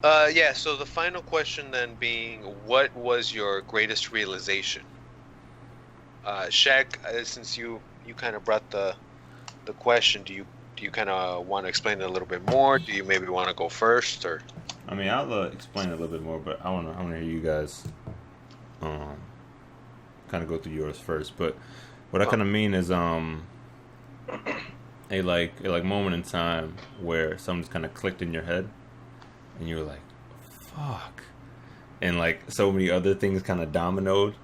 Yeah, so the final question then being, what was your greatest realization? Shaq, since you kind of brought the question, do you kind of want to explain it a little bit more? Do you maybe want to go first, or? I mean, I'll explain a little bit more, but I want to hear you guys um, kind of go through yours first. But what I Oh, kind of mean is a moment in time where something's kind of clicked in your head, and you were like, "Fuck," and like so many other things kind of dominoed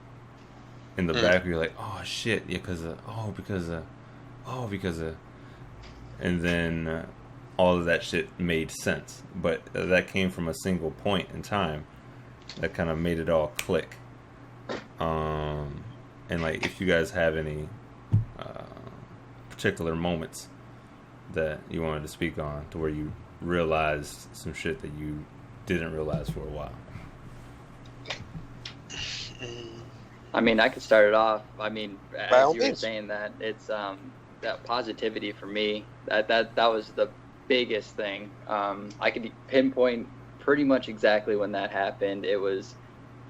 in the mm, back. You're like, "Oh shit, yeah, because of," and then all of that shit made sense. But that came from a single point in time that kind of made it all click. Um, and like, if you guys have any uh, particular moments that you wanted to speak on, to where you realized some shit that you didn't realize for a while. mm, I mean, I could start it off. I mean, by as all you were means. saying that, it's that positivity for me. That was the biggest thing. I could pinpoint pretty much exactly when that happened. It was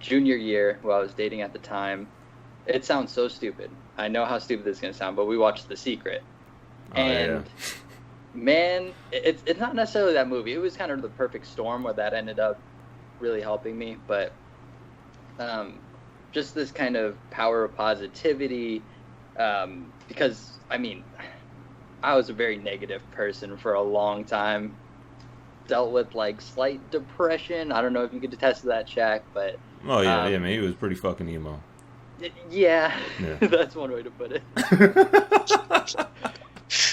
junior year, who I was dating at the time. It sounds so stupid. I know how stupid this is gonna sound, but we watched The Secret, Oh yeah, and man, it's not necessarily that movie. It was kind of the perfect storm where that ended up really helping me, but um, just this kind of power of positivity. Because I mean, I was a very negative person for a long time. Dealt with like slight depression. I don't know if you could attest to that, Shaq, but oh yeah, yeah, um, man. He was pretty fucking emo. yeah, Yeah. that's one way to put it.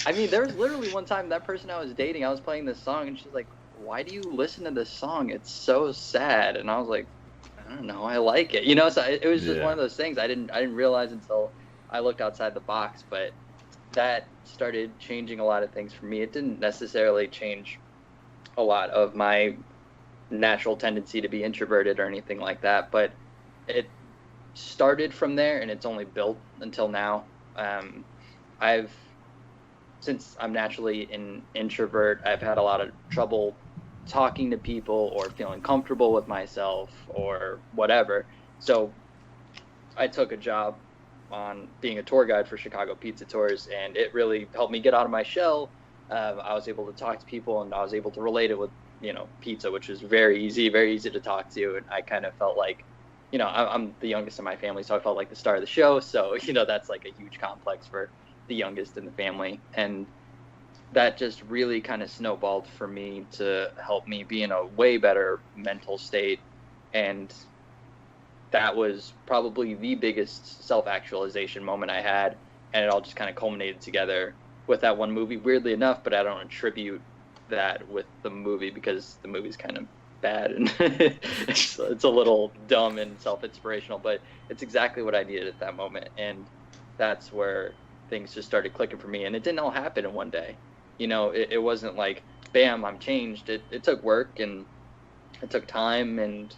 I mean, there was literally one time that person I was dating, I was playing this song, and she's like, "Why do you listen to this song? It's so sad." And I was like, "I don't know, I like it." So it was just one Yeah. of those things I didn't realize until I looked outside the box. But that started changing a lot of things for me. It didn't necessarily change a lot of my natural tendency to be introverted or anything like that, but it started from there, and it's only built until now. I've Since I'm naturally an introvert, I've had a lot of trouble talking to people or feeling comfortable with myself or whatever. So I took a job on being a tour guide for Chicago Pizza Tours, and it really helped me get out of my shell. I was able to talk to people, and I was able to relate it with, pizza, which is very easy to talk to. And I kind of felt like, I'm the youngest in my family, so I felt like the star of the show. So, that's like a huge complex for the youngest in the family. And that just really kind of snowballed for me to help me be in a way better mental state. And that was probably the biggest self-actualization moment I had, and it all just kind of culminated together with that one movie, weirdly enough. But I don't attribute that with the movie, because the movie's kind of bad, and it's a little dumb and self-inspirational, but it's exactly what I needed at that moment. And that's where things just started clicking for me. And it didn't all happen in one day. It wasn't like, bam, I'm changed. It took work, and it took time, and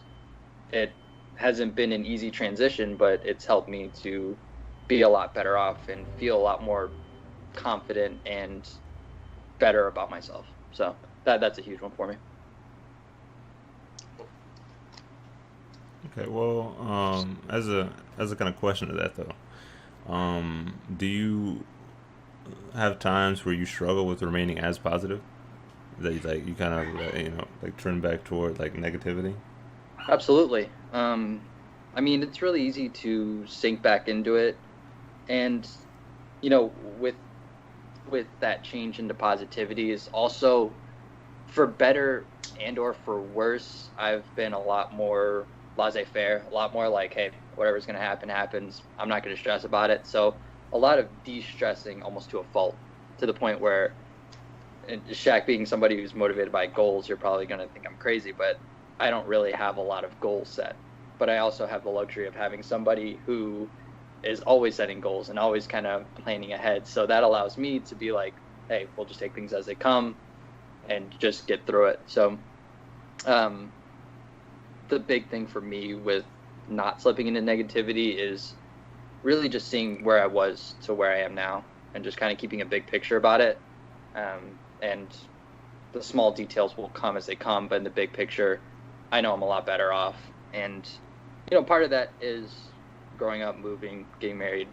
it hasn't been an easy transition, but it's helped me to be a lot better off and feel a lot more confident and better about myself. So that's a huge one for me. Okay. Well, as a kind of question to that though, do you have times where you struggle with remaining as positive? That you kind of like turn back toward like negativity. Absolutely. I mean, it's really easy to sink back into it, and you know, with with that change into positivity is also, for better and or for worse, I've been a lot more laissez-faire, a lot more like, hey, whatever's going to happen happens. I'm not going to stress about it. So a lot of de-stressing, almost to a fault, to the point where, and Shaq being somebody who's motivated by goals, you're probably going to think I'm crazy, but I don't really have a lot of goals set. But I also have the luxury of having somebody who is always setting goals and always kind of planning ahead. So that allows me to be like, hey, we'll just take things as they come and just get through it. So um, the big thing for me with not slipping into negativity is really just seeing where I was to where I am now, and just kind of keeping a big picture about it. And the small details will come as they come, but in the big picture, I know I'm a lot better off. And, you know, part of that is growing up, moving, getting married,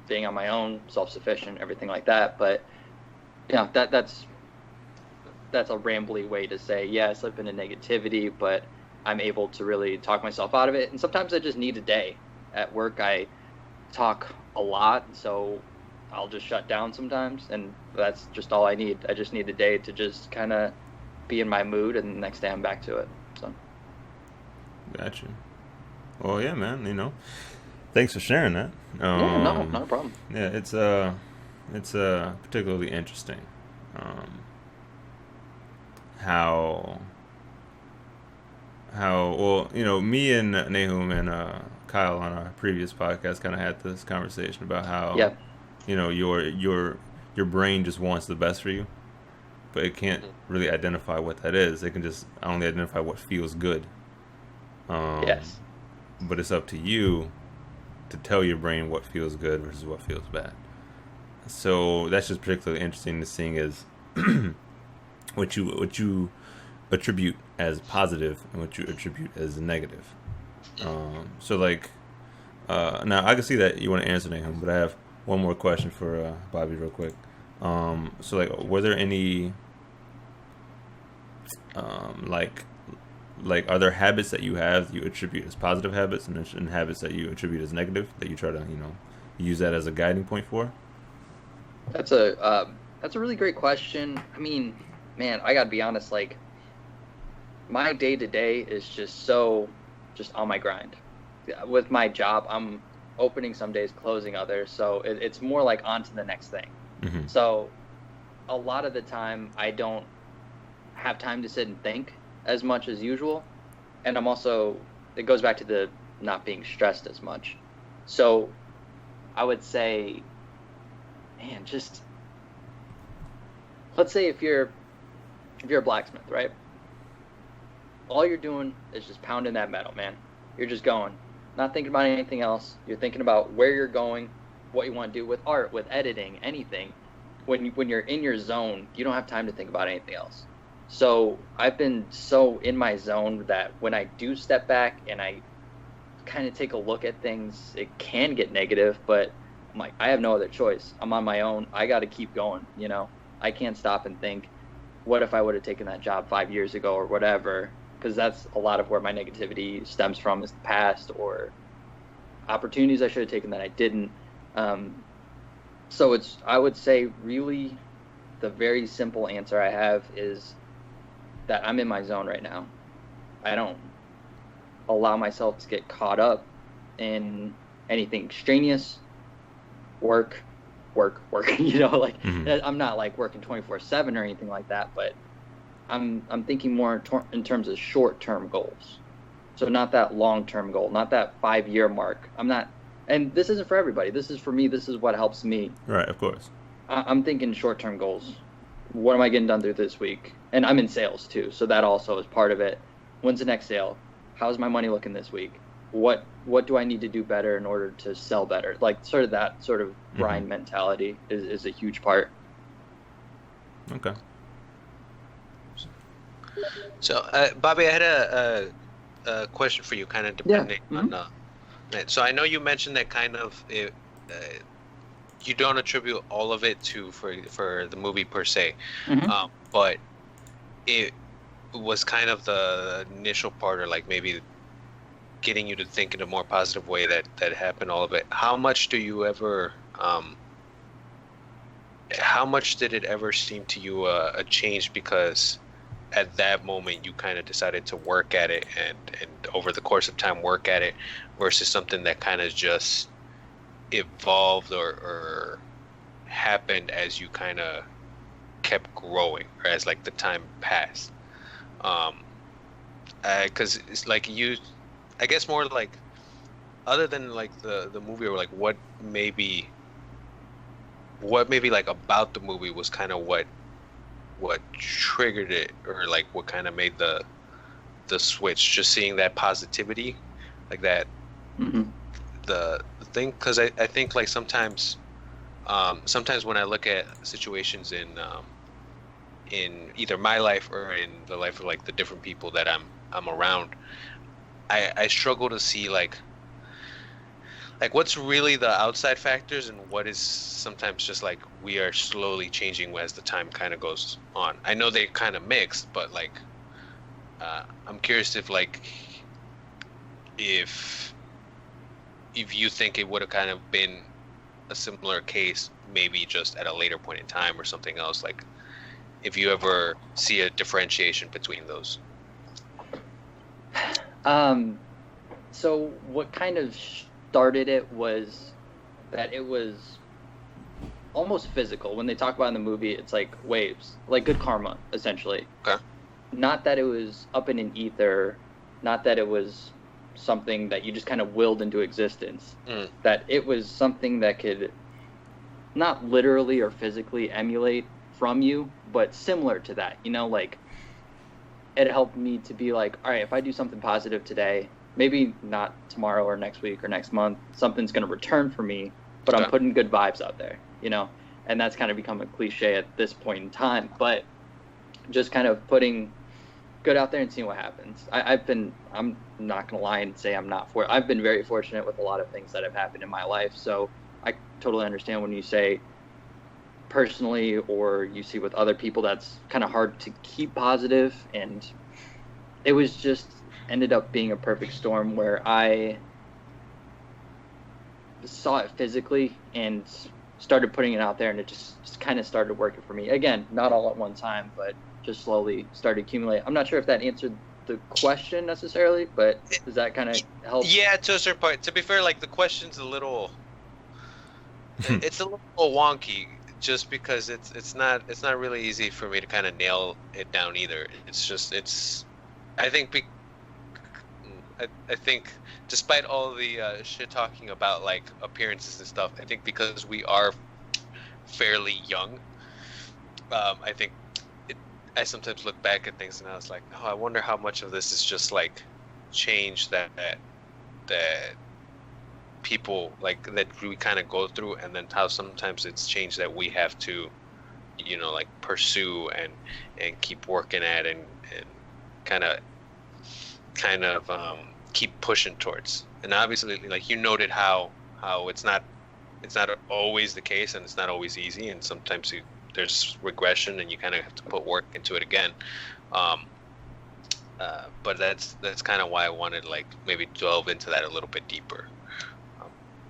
being on my own, self-sufficient, everything like that. But, you know, that's a rambly way to say, yeah, I slip into negativity, but I'm able to really talk myself out of it. And sometimes I just need a day. At work, I talk a lot, so I'll just shut down sometimes, and that's just all I need. I just need a day to just kind of be in my mood, and the next day I'm back to it. So. Gotcha. Well, yeah, man. You know, thanks for sharing that. Yeah, no, not a problem. Yeah, it's particularly interesting. How well, you know, me and Nahum and Kyle on our previous podcast kind of had this conversation about how, yeah, you know, your brain just wants the best for you, but it can't really identify what that is. It can just only identify what feels good. Yes. But it's up to you to tell your brain what feels good versus what feels bad. So that's just particularly interesting to seeing is what you attribute as positive and what you attribute as negative. So like, now I can see that you want to answer Nahum, but I have one more question for Bobby real quick. So like, were there any like are there habits that you have you attribute as positive habits and habits that you attribute as negative that you try to, you know, use that as a guiding point for? That's a really great question. I mean, man, I gotta be honest, like, my day-to-day is just on my grind. With my job, I'm opening some days, closing others, so it's more like on to the next thing. Mm-hmm. So a lot of the time I don't have time to sit and think as much as usual, and I'm also, it goes back to the not being stressed as much. So I would say, man, just, let's say if you're a blacksmith, right? All you're doing is just pounding that metal, man. You're just going, not thinking about anything else. You're thinking about where you're going, what you want to do with art, with editing, anything. When you're in your zone, you don't have time to think about anything else. So I've been so in my zone that when I do step back and I kind of take a look at things, it can get negative, but I'm like, I have no other choice. I'm on my own. I got to keep going, you know? I can't stop and think, what if I would have taken that job 5 years ago or whatever? Because that's a lot of where my negativity stems from, is the past or opportunities I should have taken that I didn't. So I would say really the very simple answer I have is that I'm in my zone right now. I don't allow myself to get caught up in anything extraneous. Work, you know, like, mm-hmm. I'm not like working 24/7 or anything like that, but I'm thinking more in terms of short-term goals. So not that long-term goal, not that 5-year mark. I'm not, and this isn't for everybody. This is for me. This is what helps me. Right, of course. I'm thinking short-term goals. What am I getting done through this week? And I'm in sales too, so that also is part of it. When's the next sale? How's my money looking this week? What do I need to do better in order to sell better? Like, sort of that sort of grind mentality is a huge part. Okay. So, Bobby, I had a question for you, kind of depending on that. So I know you mentioned that kind of you don't attribute all of it for the movie per se, but it was kind of the initial part, or like maybe getting you to think in a more positive way that happened, all of it. How much do you ever how much did it ever seem to you a change because at that moment you kind of decided to work at it and over the course of time work at it versus something that kind of just evolved or happened as you kind of kept growing or as like the time passed? Because it's like you, I guess more like, other than like the movie, or like what maybe like about the movie was kind of what triggered it, or like what kind of made the switch, just seeing that positivity, like that, the thing. Because I think like sometimes when I look at situations in either my life or in the life of like the different people that I'm around, I struggle to see like what's really the outside factors and what is sometimes just like we are slowly changing as the time kind of goes on. I know they kind of mix, but like I'm curious if you think it would have kind of been a similar case, maybe just at a later point in time or something else, like if you ever see a differentiation between those. So what kind of started it was that it was almost physical. When they talk about in the movie, it's like waves, like good karma, essentially. Okay. Not that it was up in an ether, not that it was something that you just kind of willed into existence. That it was something that could not literally or physically emulate from you, but similar to that. You know, like it helped me to be like, all right, if I do something positive today, maybe not tomorrow or next week or next month, something's going to return for me, but I'm putting good vibes out there, you know? And that's kind of become a cliche at this point in time, but just kind of putting good out there and seeing what happens. I'm not going to lie and say I've been very fortunate with a lot of things that have happened in my life. So I totally understand when you say personally, or you see with other people, that's kind of hard to keep positive. And it was just ended up being a perfect storm where I saw it physically and started putting it out there, and it just kind of started working for me. Again, not all at one time, but just slowly started accumulating. I'm not sure if that answered the question necessarily, but does that kind of help? Yeah, to a certain point. To be fair, like the question's a little it's a little wonky just because it's not really easy for me to kind of nail it down either. I think despite all the shit talking about like appearances and stuff, I think because we are fairly young, I think I sometimes look back at things and I was like, oh, I wonder how much of this is just like change that people like that we kind of go through, and then how sometimes it's change that we have to, you know, like pursue and keep working at and kind of keep pushing towards. And obviously, like you noted how it's not always the case, and it's not always easy, and sometimes there's regression and you kind of have to put work into it again. But that's kind of why I wanted like maybe delve into that a little bit deeper.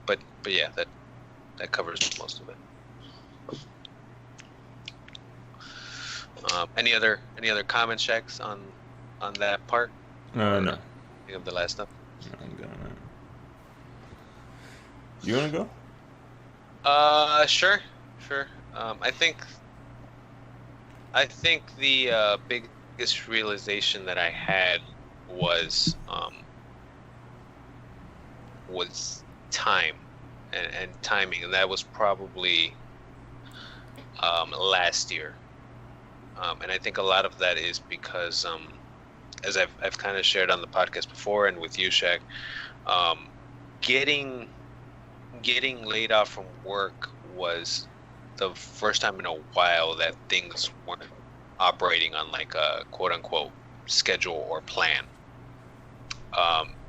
But yeah, that covers most of it. Any other comments, Shaq, on that part? No. Of the last stuff. I'm gonna. You wanna go? Sure. I think the biggest realization that I had was time and timing, and that was probably last year. And I think a lot of that is because as I've kind of shared on the podcast before and with you, Shaq, getting laid off from work was the first time in a while that things weren't operating on like a quote unquote schedule or plan.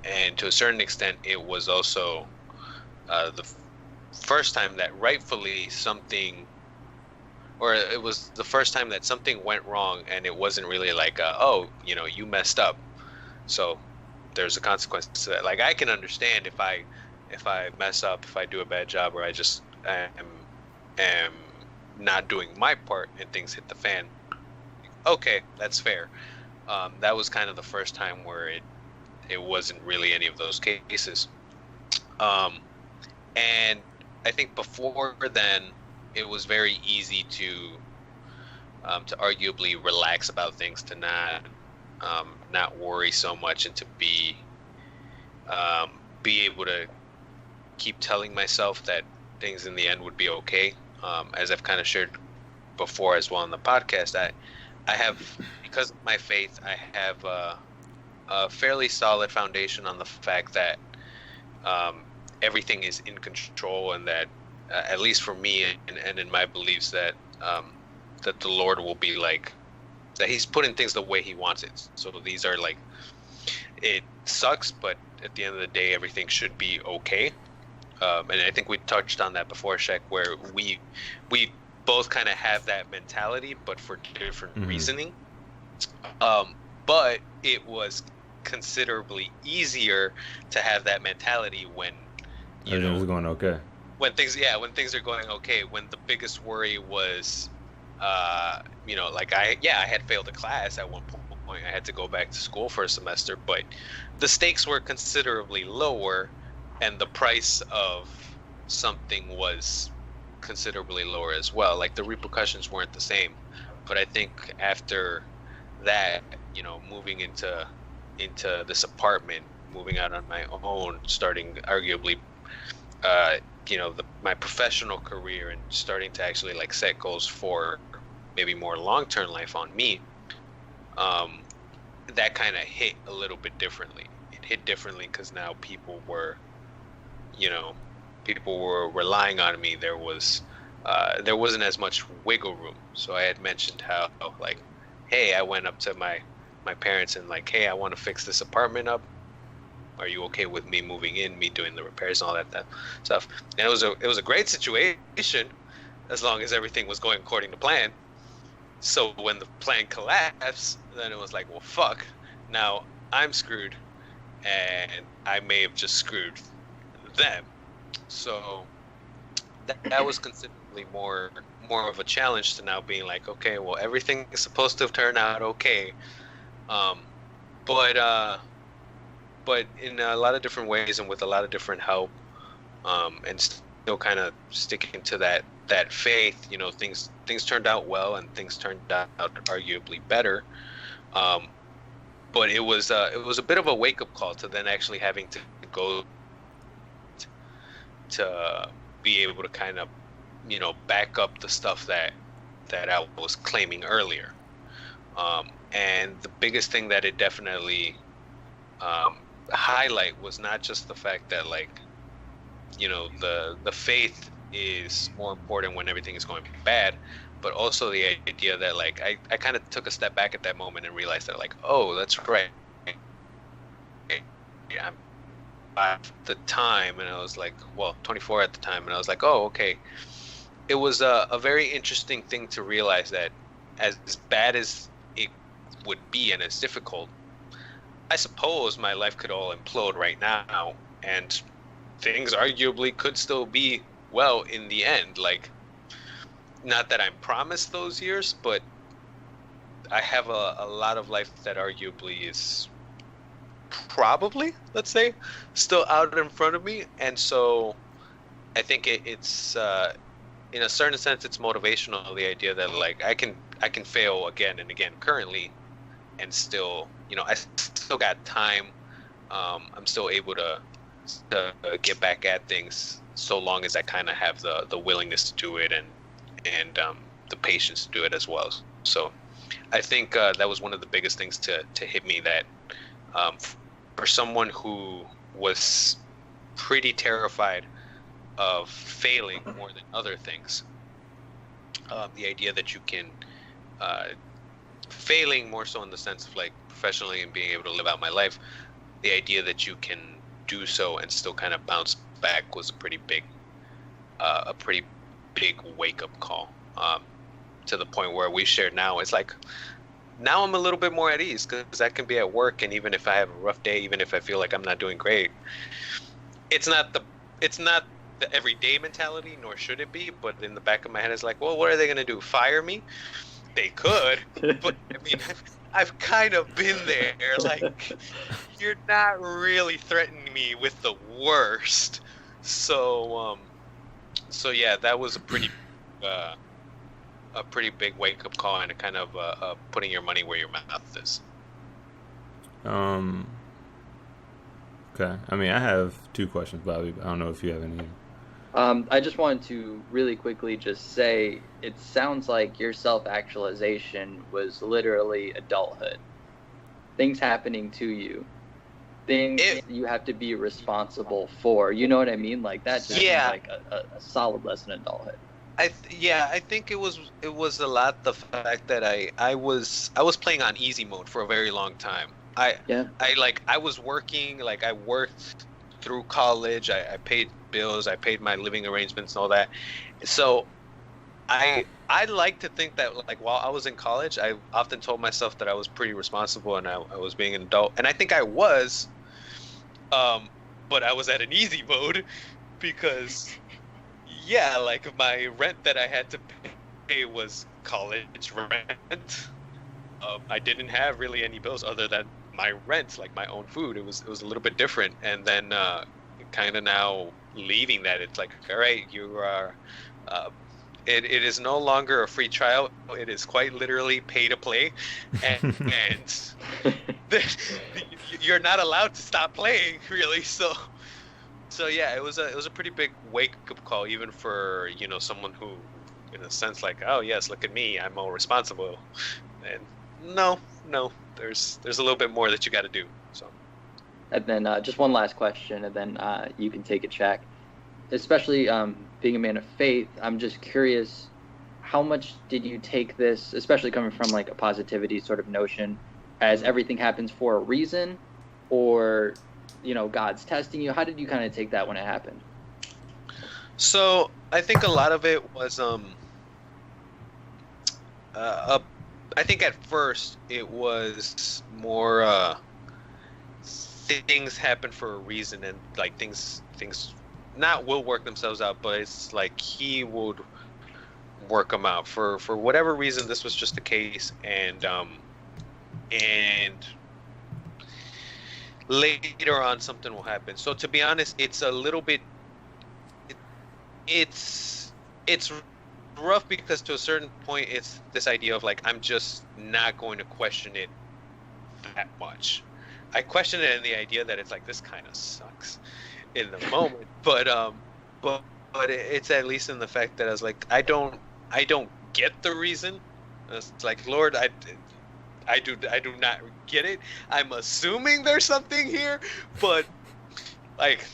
And to a certain extent, it was also the first time that rightfully something, or it was the first time that something went wrong, and it wasn't really like, oh, you know, you messed up, so there's a consequence to that. Like I can understand if I mess up, if I do a bad job, or I just am not doing my part and things hit the fan. Okay, that's fair. That was kind of the first time where it wasn't really any of those cases. And I think before then, it was very easy to arguably relax about things, to not worry so much, and to be able to keep telling myself that things in the end would be okay. As I've kind of shared before as well on the podcast, I have, because of my faith, I have a fairly solid foundation on the fact that everything is in control, and that at least for me and in my beliefs, that the Lord will be like that he's putting things the way he wants it. So these are like, it sucks, but at the end of the day, everything should be okay. And I think we touched on that before, Shaq, where we both kind of have that mentality, but for different reasoning. But it was considerably easier to have that mentality when everything was going okay. When things are going okay. When the biggest worry was, like I had failed a class at one point. I had to go back to school for a semester, but the stakes were considerably lower, and the price of something was considerably lower as well. Like the repercussions weren't the same. But I think after that, moving into this apartment, moving out on my own, starting arguably, my professional career, and starting to actually like set goals for maybe more long-term life on me, that kind of hit a little bit differently. It hit differently because now people were relying on me. There wasn't as much wiggle room. So I had mentioned how, like, hey, I went up to my parents and like, hey, I want to fix this apartment up. Are you okay with me moving in, me doing the repairs and all that stuff? And it was a great situation as long as everything was going according to plan. So when the plan collapsed, then it was like, well, fuck, now I'm screwed, and I may have just screwed them. So that was considerably more of a challenge to now being like, okay, well, everything is supposed to have turned out okay, but in a lot of different ways and with a lot of different help, and still kind of sticking to that faith, things turned out well, and things turned out arguably better. But it was a bit of a wake up call to then actually having to go to be able to kind of, back up the stuff that I was claiming earlier. And the biggest thing that it definitely highlight was not just the fact that, like, the faith is more important when everything is going bad, but also the idea that, like, I kind of took a step back at that moment and realized that, like, oh, that's right. Yeah, I'm at the time, and I was like, well, 24 at the time, and I was like, oh, okay. It was a very interesting thing to realize that as bad as it would be and as difficult, I suppose my life could all implode right now, and things arguably could still be well in the end. Like, not that I'm promised those years, but I have a lot of life that arguably is probably, let's say, still out in front of me. And so I think it's in a certain sense, it's motivational, the idea that, like, I can fail again and again currently, and still, I still got time. I'm still able to get back at things, so long as I kind of have the willingness to do it, and the patience to do it as well. So I think that was one of the biggest things to hit me, that for someone who was pretty terrified of failing more than other things, the idea that you can failing more so in the sense of, like, professionally and being able to live out my life, the idea that you can do so and still kind of bounce back was a pretty big wake-up call, to the point where we shared now. It's like, now I'm a little bit more at ease, because I can be at work, and even if I have a rough day, even if I feel like I'm not doing great, it's not the everyday mentality, nor should it be, but in the back of my head it's like, well, what are they going to do, fire me? They could, but I mean, I've kind of been there. Like, you're not really threatening me with the worst. So yeah, that was a pretty big wake up call, and a kind of putting your money where your mouth is. Okay. I mean, I have two questions, Bobby. I don't know if you have any. I just wanted to really quickly just say, it sounds like your self-actualization was literally adulthood. Things happening to you. Things you have to be responsible for. You know what I mean? Like, that just seems like a solid lesson in adulthood. I think it was a lot the fact that I was playing on easy mode for a very long time. I was working, like I worked through college. I paid bills, I paid my living arrangements and all that. So I like to think that, like, while I was in college, I often told myself that I was pretty responsible and I was being an adult, and I think I was, but I was at an easy mode because, yeah, like my rent that I had to pay was college rent. I didn't have really any bills other than my rent, like my own food. It was a little bit different, and then kind of now leaving that, it's like, all right, you are. It is no longer a free trial. It is quite literally pay to play, and you're not allowed to stop playing, really. So yeah, it was a pretty big wake up call, even for someone who, in a sense, like, oh yes, look at me, I'm all responsible, and no, there's a little bit more that you got to do. So, and then just one last question, and then you can take it, Shaq. Especially being a man of faith, I'm just curious, how much did you take this, especially coming from like a positivity sort of notion, as everything happens for a reason, or God's testing you? How did you kind of take that when it happened? So I think a lot of it was I think at first it was more things happen for a reason, and like things not will work themselves out, but it's like he would work them out for whatever reason. This was just the case, and later on something will happen. So to be honest, it's a little bit it's rough, because to a certain point it's this idea of like, I'm just not going to question it that much. I question it in the idea that it's like, this kind of sucks in the moment, but it's at least in the fact that I was like, I don't get the reason. It's like, Lord, I do not get it. I'm assuming there's something here, but like,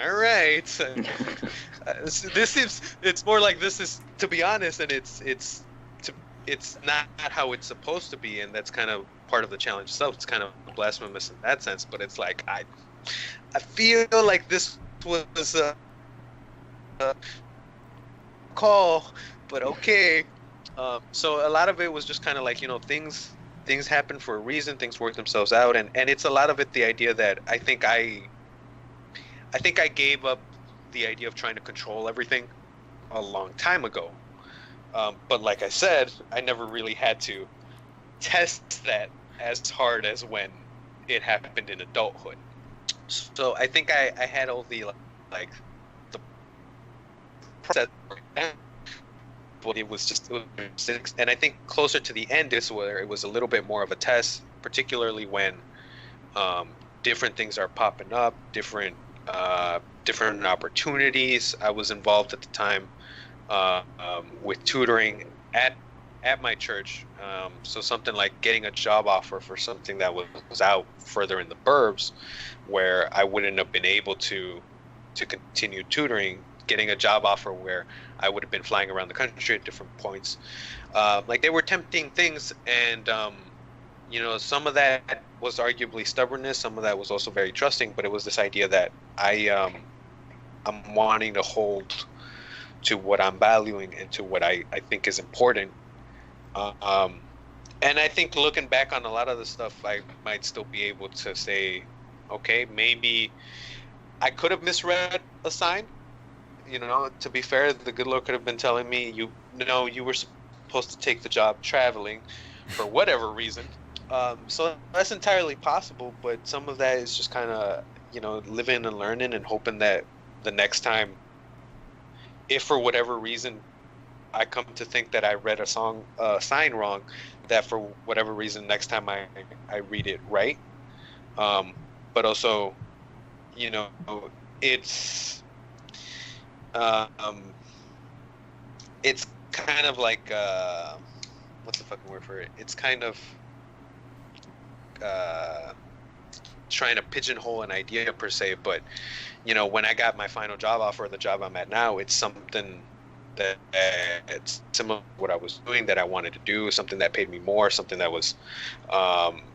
all right. It's more like, this is, to be honest, and it's not how it's supposed to be, and that's kind of part of the challenge itself. It's kind of blasphemous in that sense, but it's like, I feel like this was a call, but okay. So a lot of it was just kind of like, things happen for a reason, things work themselves out, and it's a lot of it the idea that I think I gave up the idea of trying to control everything a long time ago. But like I said, I never really had to test that as hard as when it happened in adulthood. So I think I had all the the process, but it was six, and I think closer to the end is where it was a little bit more of a test, particularly when different things are popping up, different opportunities. I was involved at the time with tutoring at my church, so something like getting a job offer for something that was out further in the burbs, where I wouldn't have been able to continue tutoring, getting a job offer where I would have been flying around the country at different points. Like, they were tempting things, and some of that was arguably stubbornness, some of that was also very trusting, but it was this idea that I'm wanting to hold to what I'm valuing and to what I think is important. And I think looking back on a lot of the stuff, I might still be able to say, okay, maybe I could have misread a sign. To be fair, the good Lord could have been telling me, you were supposed to take the job traveling for whatever reason. So that's entirely possible, but some of that is just kind of, living and learning and hoping that the next time, if for whatever reason I come to think that I read a sign wrong, that for whatever reason next time I read it right. But also, it's kind of like what's the fucking word for it? It's kind of trying to pigeonhole an idea per se, but when I got my final job offer, the job I'm at now, it's something that's similar to what I was doing that I wanted to do, something that paid me more, something that was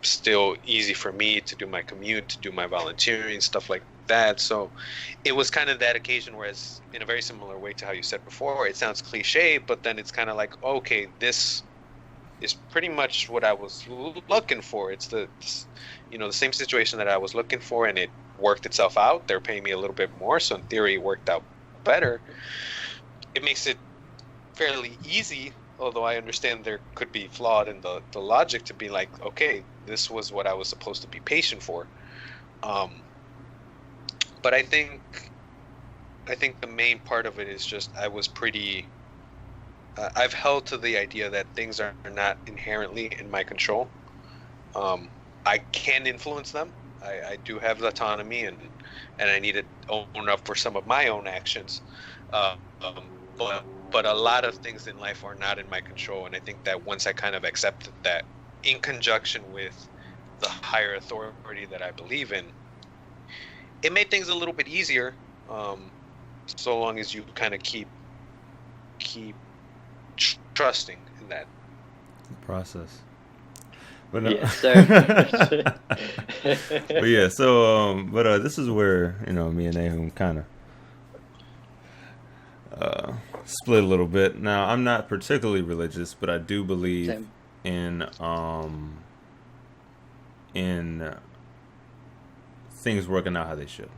still easy for me to do my commute, to do my volunteering, stuff like that. So it was kind of that occasion, whereas in a very similar way to how you said before, it sounds cliche, but then it's kind of like, okay, this is pretty much what I was looking for. It's the same situation that I was looking for, and it worked itself out. They're paying me a little bit more, so in theory it worked out better. It makes it fairly easy, although I understand there could be flawed in the logic to be like, okay, this was what I was supposed to be patient for. But I think the main part of it is just I was pretty. I've held to the idea that things are not inherently in my control. I can influence them. I do have the autonomy, and I need to own up for some of my own actions. But a lot of things in life are not in my control, and I think that once I kind of accepted that, in conjunction with the higher authority that I believe in, it made things a little bit easier. So long as you kind of keep trusting in that process. But no. Yes, sir. But yeah, so this is where me and Nahum kind of split a little bit. Now, I'm not particularly religious, but I do believe in things working out how they should,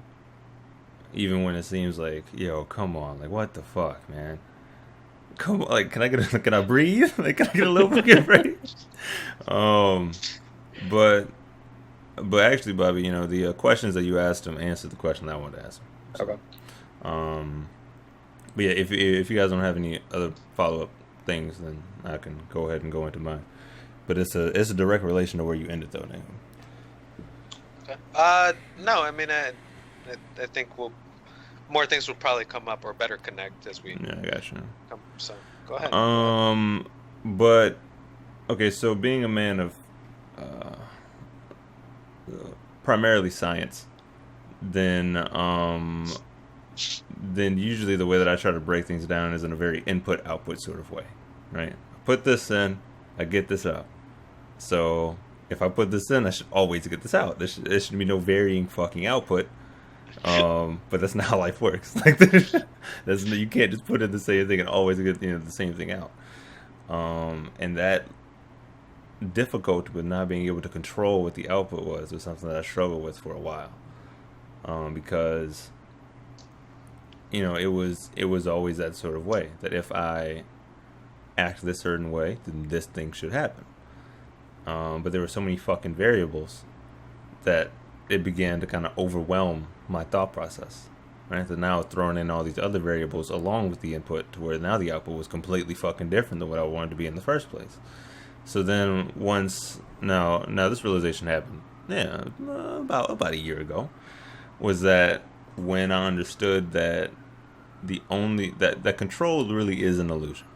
even when it seems like, yo, come on, like, what the fuck, man. Come on, like, can I breathe? Like, can I get a little fucking break? But actually, Bobby, the questions that you asked him answered the question that I wanted to ask him. So, Okay. But yeah, if you guys don't have any other follow-up things, then I can go ahead and go into mine. But it's a direct relation to where you ended, though, Nahum. Okay. No, I mean, I think more things will probably come up or better connect as we. Yeah, I got you. Come, so go ahead. But okay, so being a man of primarily science, then usually the way that I try to break things down is in a very input-output sort of way, right? I put this in, I get this out. So if I put this in, I should always get this out. There should be no varying fucking output. But that's not how life works. Like, you can't just put in the same thing and always get the same thing out. And that difficulty with not being able to control what the output was something that I struggled with for a while. Because it was always that sort of way, that if I act this certain way, then this thing should happen. But there were so many fucking variables that it began to kind of overwhelm my thought process, right? So now throwing in all these other variables along with the input, to where now the output was completely fucking different than what I wanted to be in the first place. So then now this realization happened, about a year ago, was that when I understood that that control really is an illusion,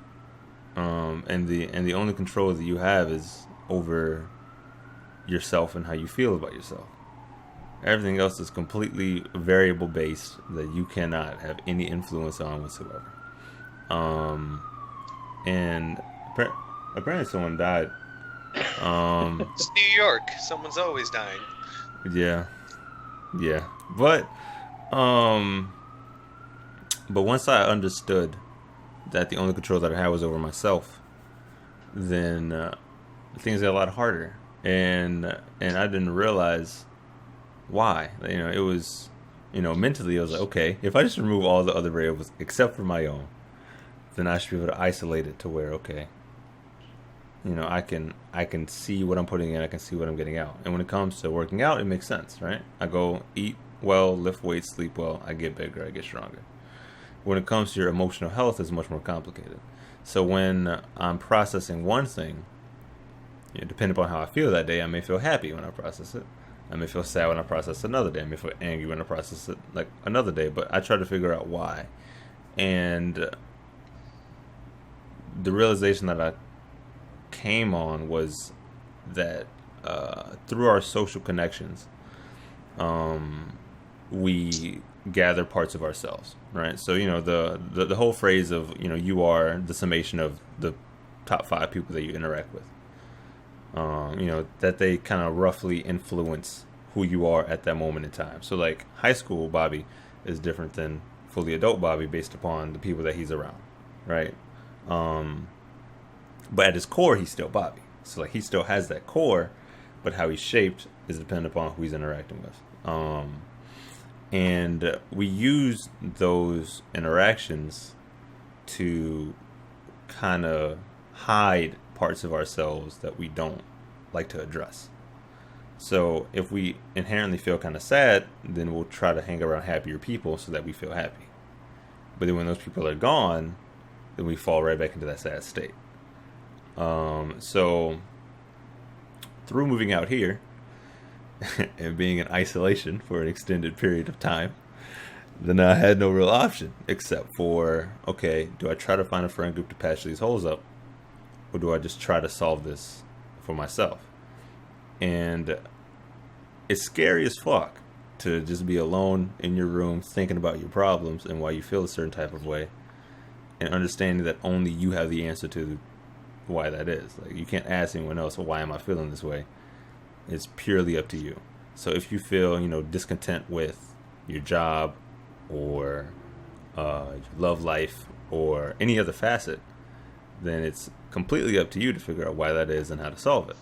and the only control that you have is over yourself and how you feel about yourself. Everything else is completely variable based that you cannot have any influence on whatsoever. And apparently someone died. It's New York. Someone's always dying. Yeah. But once I understood that the only control that I had was over myself, then things got a lot harder, and I didn't realize why. It was, mentally I was like, okay, if I just remove all the other variables except for my own, then I should be able to isolate it to where, okay, I can see what I'm putting in, I can see what I'm getting out. And when it comes to working out, it makes sense, right? I go eat well, lift weights, sleep well, I get bigger, I get stronger. When it comes to your emotional health, it's much more complicated. So when I'm processing one thing, depending upon how I feel that day, I may feel happy when I process it. I may feel sad when I process another day. I may feel angry when I process it like another day. But I try to figure out why. And the realization that I came on was that through our social connections, we gather parts of ourselves, right? So, you know, the whole phrase of, you know, you are the summation of the top 5 people that you interact with. You know, that they kind of roughly influence who you are at that moment in time. So, like, high school Bobby is different than fully adult Bobby based upon the people that he's around, right? But at his core, he's still Bobby. So, like, he still has that core, but how he's shaped is dependent upon who he's interacting with. And we use those interactions to kind of hide parts of ourselves that we don't like to address. So if we inherently feel kind of sad, then we'll try to hang around happier people so that we feel happy. But then when those people are gone, then we fall right back into that sad state. So through moving out here and being in isolation for an extended period of time, then I had no real option except for, okay, do I try to find a friend group to patch these holes up, or do I just try to solve this for myself? And it's scary as fuck to just be alone in your room thinking about your problems and why you feel a certain type of way, and understanding that only you have the answer to why that is. Like, you can't ask anyone else, well, why am I feeling this way? It's purely up to you. So if you feel, you know, discontent with your job or your love life or any other facet, then it's completely up to you to figure out why that is and how to solve it.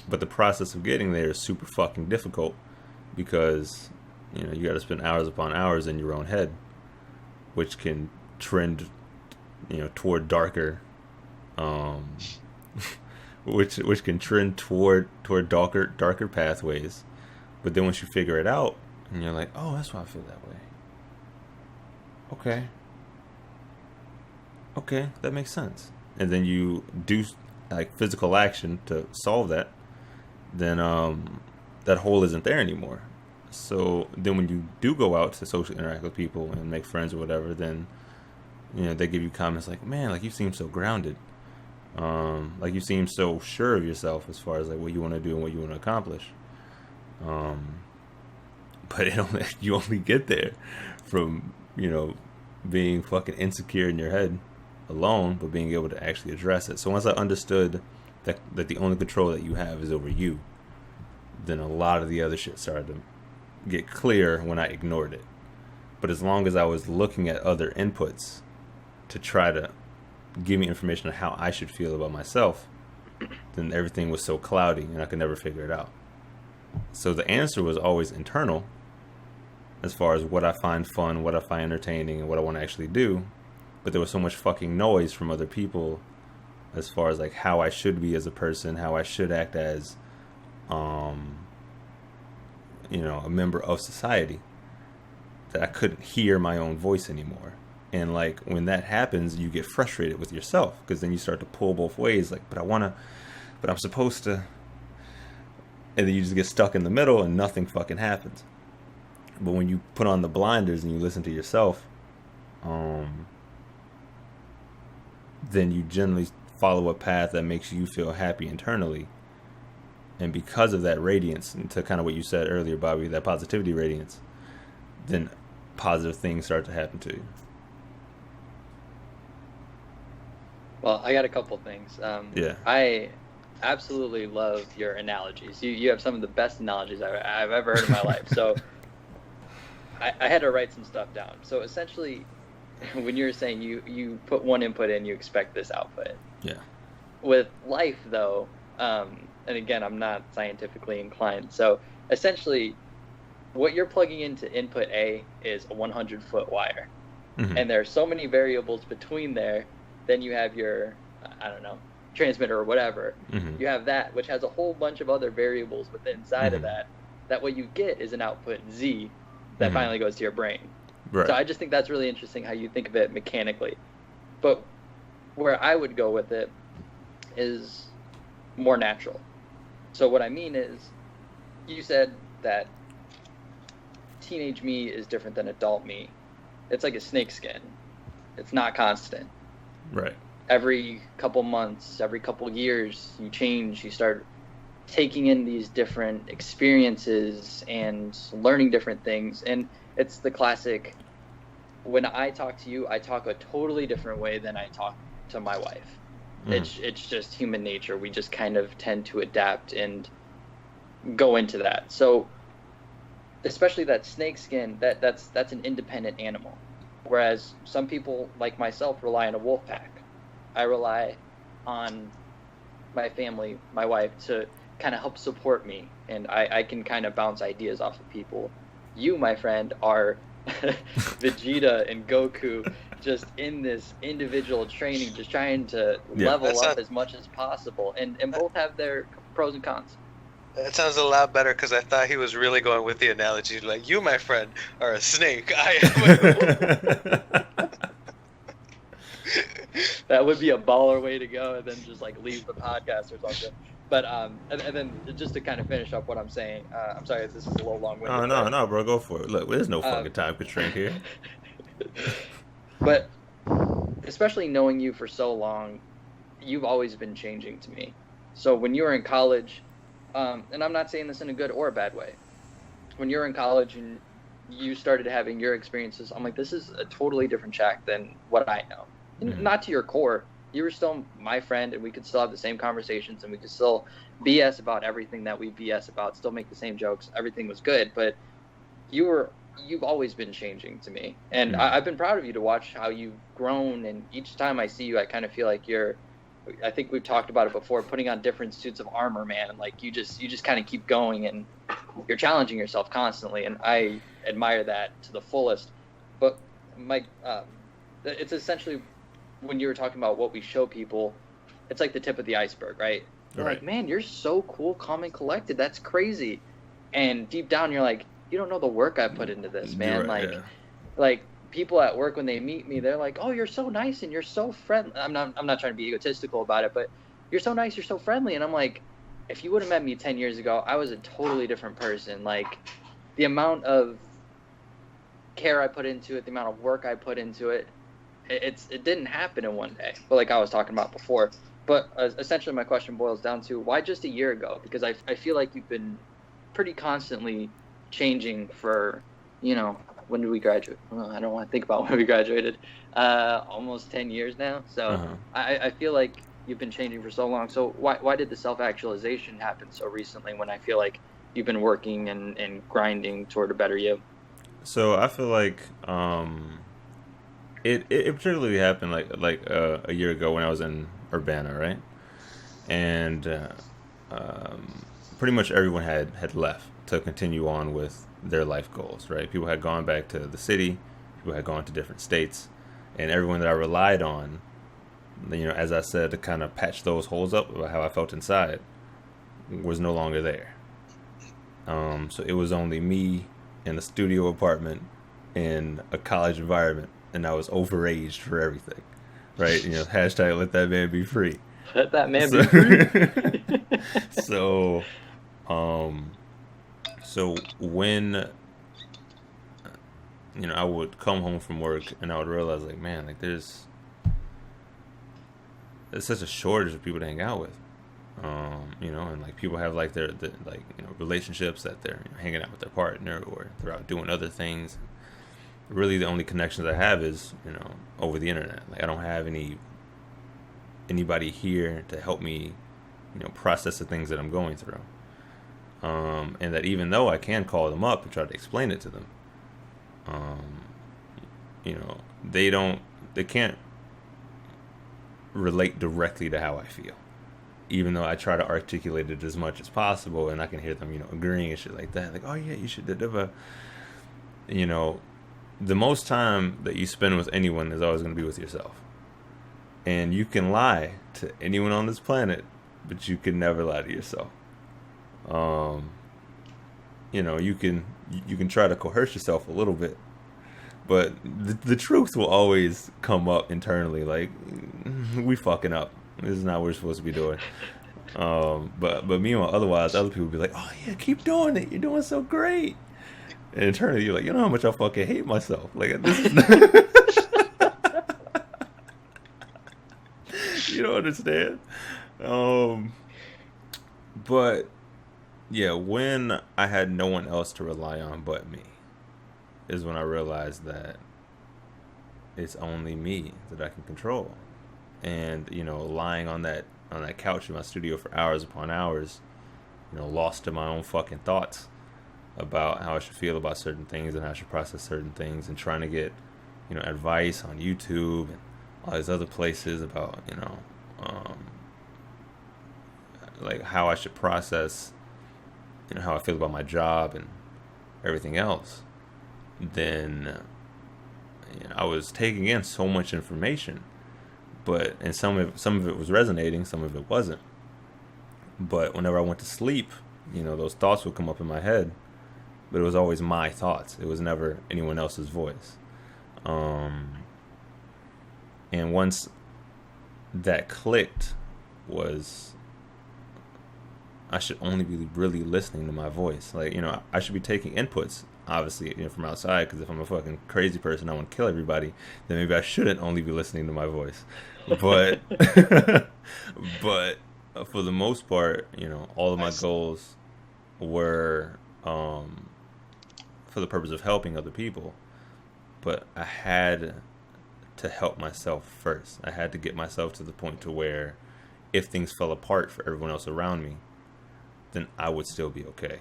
But the process of getting there is super fucking difficult because, you know, you got to spend hours upon hours in your own head, which can trend, you know, toward darker, which can trend toward darker pathways. But then once you figure it out, and you're like, oh, that's why I feel that way. Okay, that makes sense. And then you do like physical action to solve that, then that hole isn't there anymore. So then when you do go out to socially interact with people and make friends or whatever, then, you know, they give you comments like, man, like, you seem so grounded. Like, you seem so sure of yourself as far as like what you want to do and what you want to accomplish. But you only get there from, you know, being fucking insecure in your head alone, but being able to actually address it. So once I understood that the only control that you have is over you, then a lot of the other shit started to get clear when I ignored it. But as long as I was looking at other inputs to try to give me information on how I should feel about myself, then everything was so cloudy and I could never figure it out. So the answer was always internal, as far as what I find fun, what I find entertaining, and what I want to actually do. But there was so much fucking noise from other people as far as like how I should be as a person, how I should act as, you know, a member of society, that I couldn't hear my own voice anymore. And like when that happens, you get frustrated with yourself, because then you start to pull both ways. Like, but I'm supposed to. And then you just get stuck in the middle and nothing fucking happens. But when you put on the blinders and you listen to yourself, then you generally follow a path that makes you feel happy internally. And because of that radiance, and to kind of what you said earlier, Bobby, that positivity radiance, then positive things start to happen to you. Well, I got a couple things. Yeah. I absolutely love your analogies. You have some of the best analogies I've ever heard in my life. So I had to write some stuff down. So essentially, when you're saying you put one input in, you expect this output. Yeah. With life, though, and again, I'm not scientifically inclined. So essentially, what you're plugging into input A is a 100-foot wire. Mm-hmm. And there are so many variables between there. Then you have your, I don't know, transmitter or whatever. Mm-hmm. You have that, which has a whole bunch of other variables within inside of that what you get is an output Z that finally goes to your brain. Right. So I just think that's really interesting how you think of it mechanically. But where I would go with it is more natural. So what I mean is, you said that teenage me is different than adult me. It's like a snakeskin. It's not constant. Right. Every couple months, every couple years, you change, you start taking in these different experiences and learning different things. And it's the classic, when I talk to you, I talk a totally different way than I talk to my wife. It's just human nature. We just kind of tend to adapt and go into that. So especially that snake skin, that's an independent animal. Whereas some people like myself rely on a wolf pack. I rely on my family, my wife, to kind of help support me, and I can kind of bounce ideas off of people. You, my friend, are Vegeta and Goku, just in this individual training, just trying to level up as much as possible, and both have their pros and cons. That sounds a lot better, because I thought he was really going with the analogy, like, you, my friend, are a snake. I am a That would be a baller way to go, and then just like leave the podcast or something. But and then just to kind of finish up what I'm saying, I'm sorry if this is a little long-winded. No, bro, go for it. Look, there's no fucking time constraint here. But especially knowing you for so long, you've always been changing to me. So when you were in college, and I'm not saying this in a good or a bad way, when you were in college and you started having your experiences, I'm like, this is a totally different Shaq than what I know. Not to your core. You were still my friend, and we could still have the same conversations, and we could still BS about everything that we BS about, still make the same jokes. Everything was good, but you've always been changing to me, and I've been proud of you to watch how you've grown. And each time I see you, I kind of feel like I think we've talked about it before, putting on different suits of armor, man. And like you just kind of keep going, and you're challenging yourself constantly, and I admire that to the fullest. But Mike, it's essentially, when you were talking about what we show people, it's like the tip of the iceberg, right? You're like, man, you're so cool, calm, and collected. That's crazy. And deep down, you're like, you don't know the work I put into this, man. Like people at work, when they meet me, they're like, oh, you're so nice and you're so friendly. I'm not trying to be egotistical about it, but you're so nice, you're so friendly. And I'm like, if you would have met me 10 years ago, I was a totally different person. Like, the amount of care I put into it, the amount of work I put into it, it didn't happen in one day. But like I was talking about before. But essentially my question boils down to, why just a year ago? Because I feel like you've been pretty constantly changing for, when did we graduate? Well, I don't want to think about when we graduated. Almost 10 years now. So I feel like you've been changing for so long. So why did the self-actualization happen so recently, when I feel like you've been working and grinding toward a better you? So I feel like it particularly happened like a year ago when I was in Urbana, right? And pretty much everyone had left to continue on with their life goals, right? People had gone back to the city, people had gone to different states, and everyone that I relied on, as I said, to kind of patch those holes up about how I felt inside, was no longer there. So it was only me in a studio apartment in a college environment, and I was overaged for everything, right? Hashtag let that man be free. Let that man be free. So when I would come home from work and I would realize, like, man, like there's such a shortage of people to hang out with, and like people have like their relationships that they're hanging out with their partner, or they're out doing other things. Really, the only connections I have is over the internet. Like, I don't have anybody here to help me process the things that I'm going through. And that even though I can call them up and try to explain it to them, they can't relate directly to how I feel, even though I try to articulate it as much as possible, and I can hear them, agreeing and shit like that. Like, oh yeah, you should do. The most time that you spend with anyone is always going to be with yourself. And you can lie to anyone on this planet, but you can never lie to yourself. You can try to coerce yourself a little bit, but the truth will always come up internally. Like, we fucking up. This is not what we're supposed to be doing. But meanwhile, otherwise, other people will be like, oh yeah, keep doing it. You're doing so great. And internally, you're like, you know how much I fucking hate myself. Like, this is not... You don't understand. But Yeah, when I had no one else to rely on but me, is when I realized that it's only me that I can control. And lying on that couch in my studio for hours upon hours, lost in my own fucking thoughts about how I should feel about certain things and how I should process certain things, and trying to get advice on YouTube and all these other places about um, like how I should process how I feel about my job and everything else. Then I was taking in so much information, and some of it was resonating, some of it wasn't. But whenever I went to sleep, those thoughts would come up in my head, but it was always my thoughts. It was never anyone else's voice. And once that clicked, was I should only be really listening to my voice. Like, I should be taking inputs, obviously, from outside, because if I'm a fucking crazy person, I want to kill everybody, then maybe I shouldn't only be listening to my voice. But, but for the most part, all of my goals were for the purpose of helping other people. But I had to help myself first. I had to get myself to the point to where if things fell apart for everyone else around me, then I would still be okay.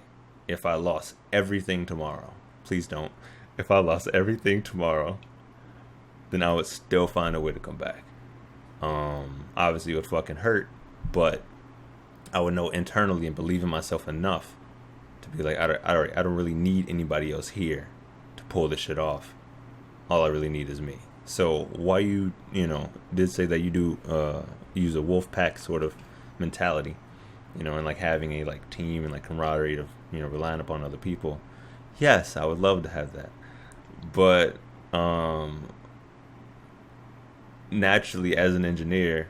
If I lost everything tomorrow, please don't. If I lost everything tomorrow, then I would still find a way to come back. Obviously it would fucking hurt, but I would know internally and believe in myself enough to be like, I don't really need anybody else here to pull this shit off. All I really need is me. So why you did say that you do use a wolf pack sort of mentality, and like having a like team and like camaraderie of relying upon other people. Yes, I would love to have that, but naturally as an engineer,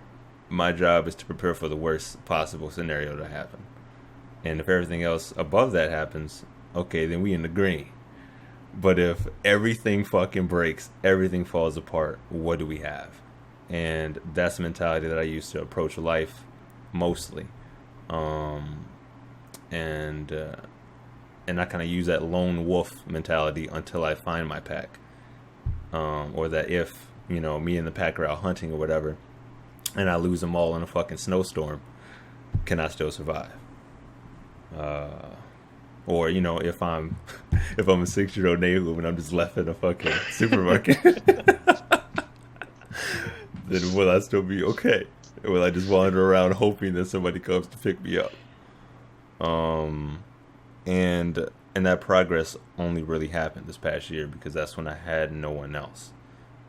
my job is to prepare for the worst possible scenario to happen. And if everything else above that happens, okay, then we in the green. But if everything fucking breaks, everything falls apart, what do we have? And that's the mentality that I use to approach life mostly. And I kind of use that lone wolf mentality until I find my pack. Or that if, me and the pack are out hunting or whatever, and I lose them all in a fucking snowstorm, can I still survive? Or if I'm a 6-year-old Nahum and I'm just left in a fucking supermarket, then will I still be okay? Or will I just wander around hoping that somebody comes to pick me up? And that progress only really happened this past year because that's when I had no one else.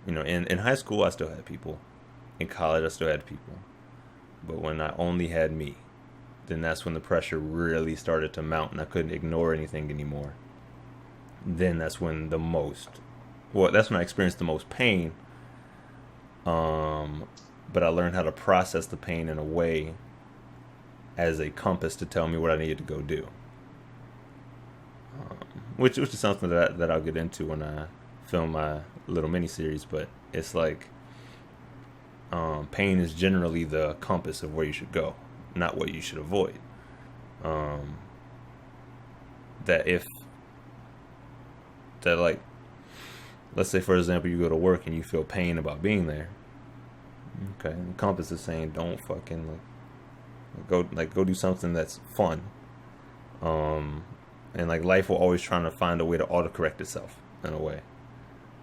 In high school I still had people. In college I still had people. But when I only had me, then that's when the pressure really started to mount and I couldn't ignore anything anymore. Then that's when that's when I experienced the most pain. But I learned how to process the pain in a way as a compass to tell me what I needed to go do. Which is something that I'll get into when I film my little mini-series, but it's like pain is generally the compass of where you should go, not what you should avoid. Let's say for example you go to work and you feel pain about being there. Okay, the compass is saying don't fucking go do something that's fun. And like life will always trying to find a way to autocorrect itself in a way.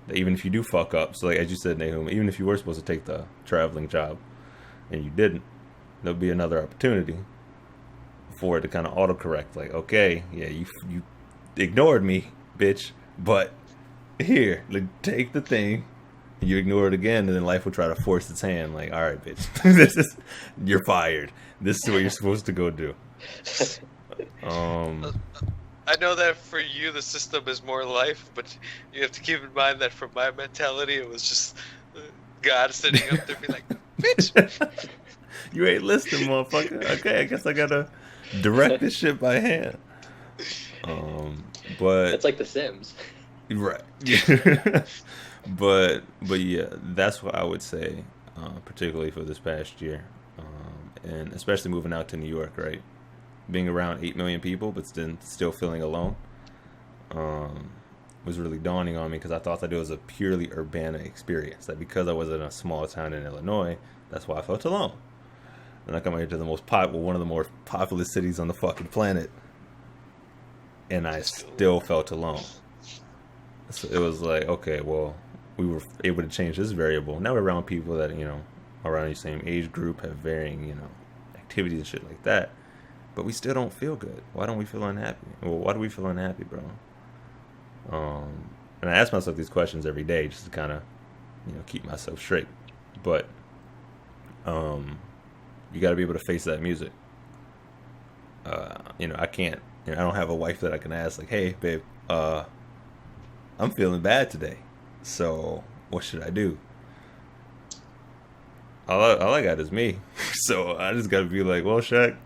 That even if you do fuck up, so like as you said, Nahum, even if you were supposed to take the traveling job and you didn't, there'll be another opportunity for it to kind of autocorrect. Like, okay, yeah, you ignored me, bitch, but here, take the thing. You ignore it again, and then life will try to force its hand. Like, all right, bitch, you're fired. This is what you're supposed to go do. I know that for you the system is more life, but you have to keep in mind that for my mentality it was just God sitting up there being like, bitch, you ain't listening, motherfucker. Okay, I guess I gotta direct this shit by hand. But it's like The Sims, right? but yeah, that's what I would say, particularly for this past year, and especially moving out to New York, right? being around 8 million people, but still feeling alone, was really dawning on me, because I thought that it was a purely Urbana experience. That because I was in a small town in Illinois, that's why I felt alone. And I come here to the one of the more populous cities on the fucking planet, and I still felt alone. So it was like, okay, well, we were able to change this variable. Now we're around people that, around the same age group, have varying, activities and shit like that. But we still don't feel good. Why don't we feel unhappy? Well, why do we feel unhappy, bro? And I ask myself these questions every day just to kind of, keep myself straight. But, you got to be able to face that music. I can't, I don't have a wife that I can ask, like, hey, babe, I'm feeling bad today, so what should I do? All I got is me. So I just got to be like, well, Shaq,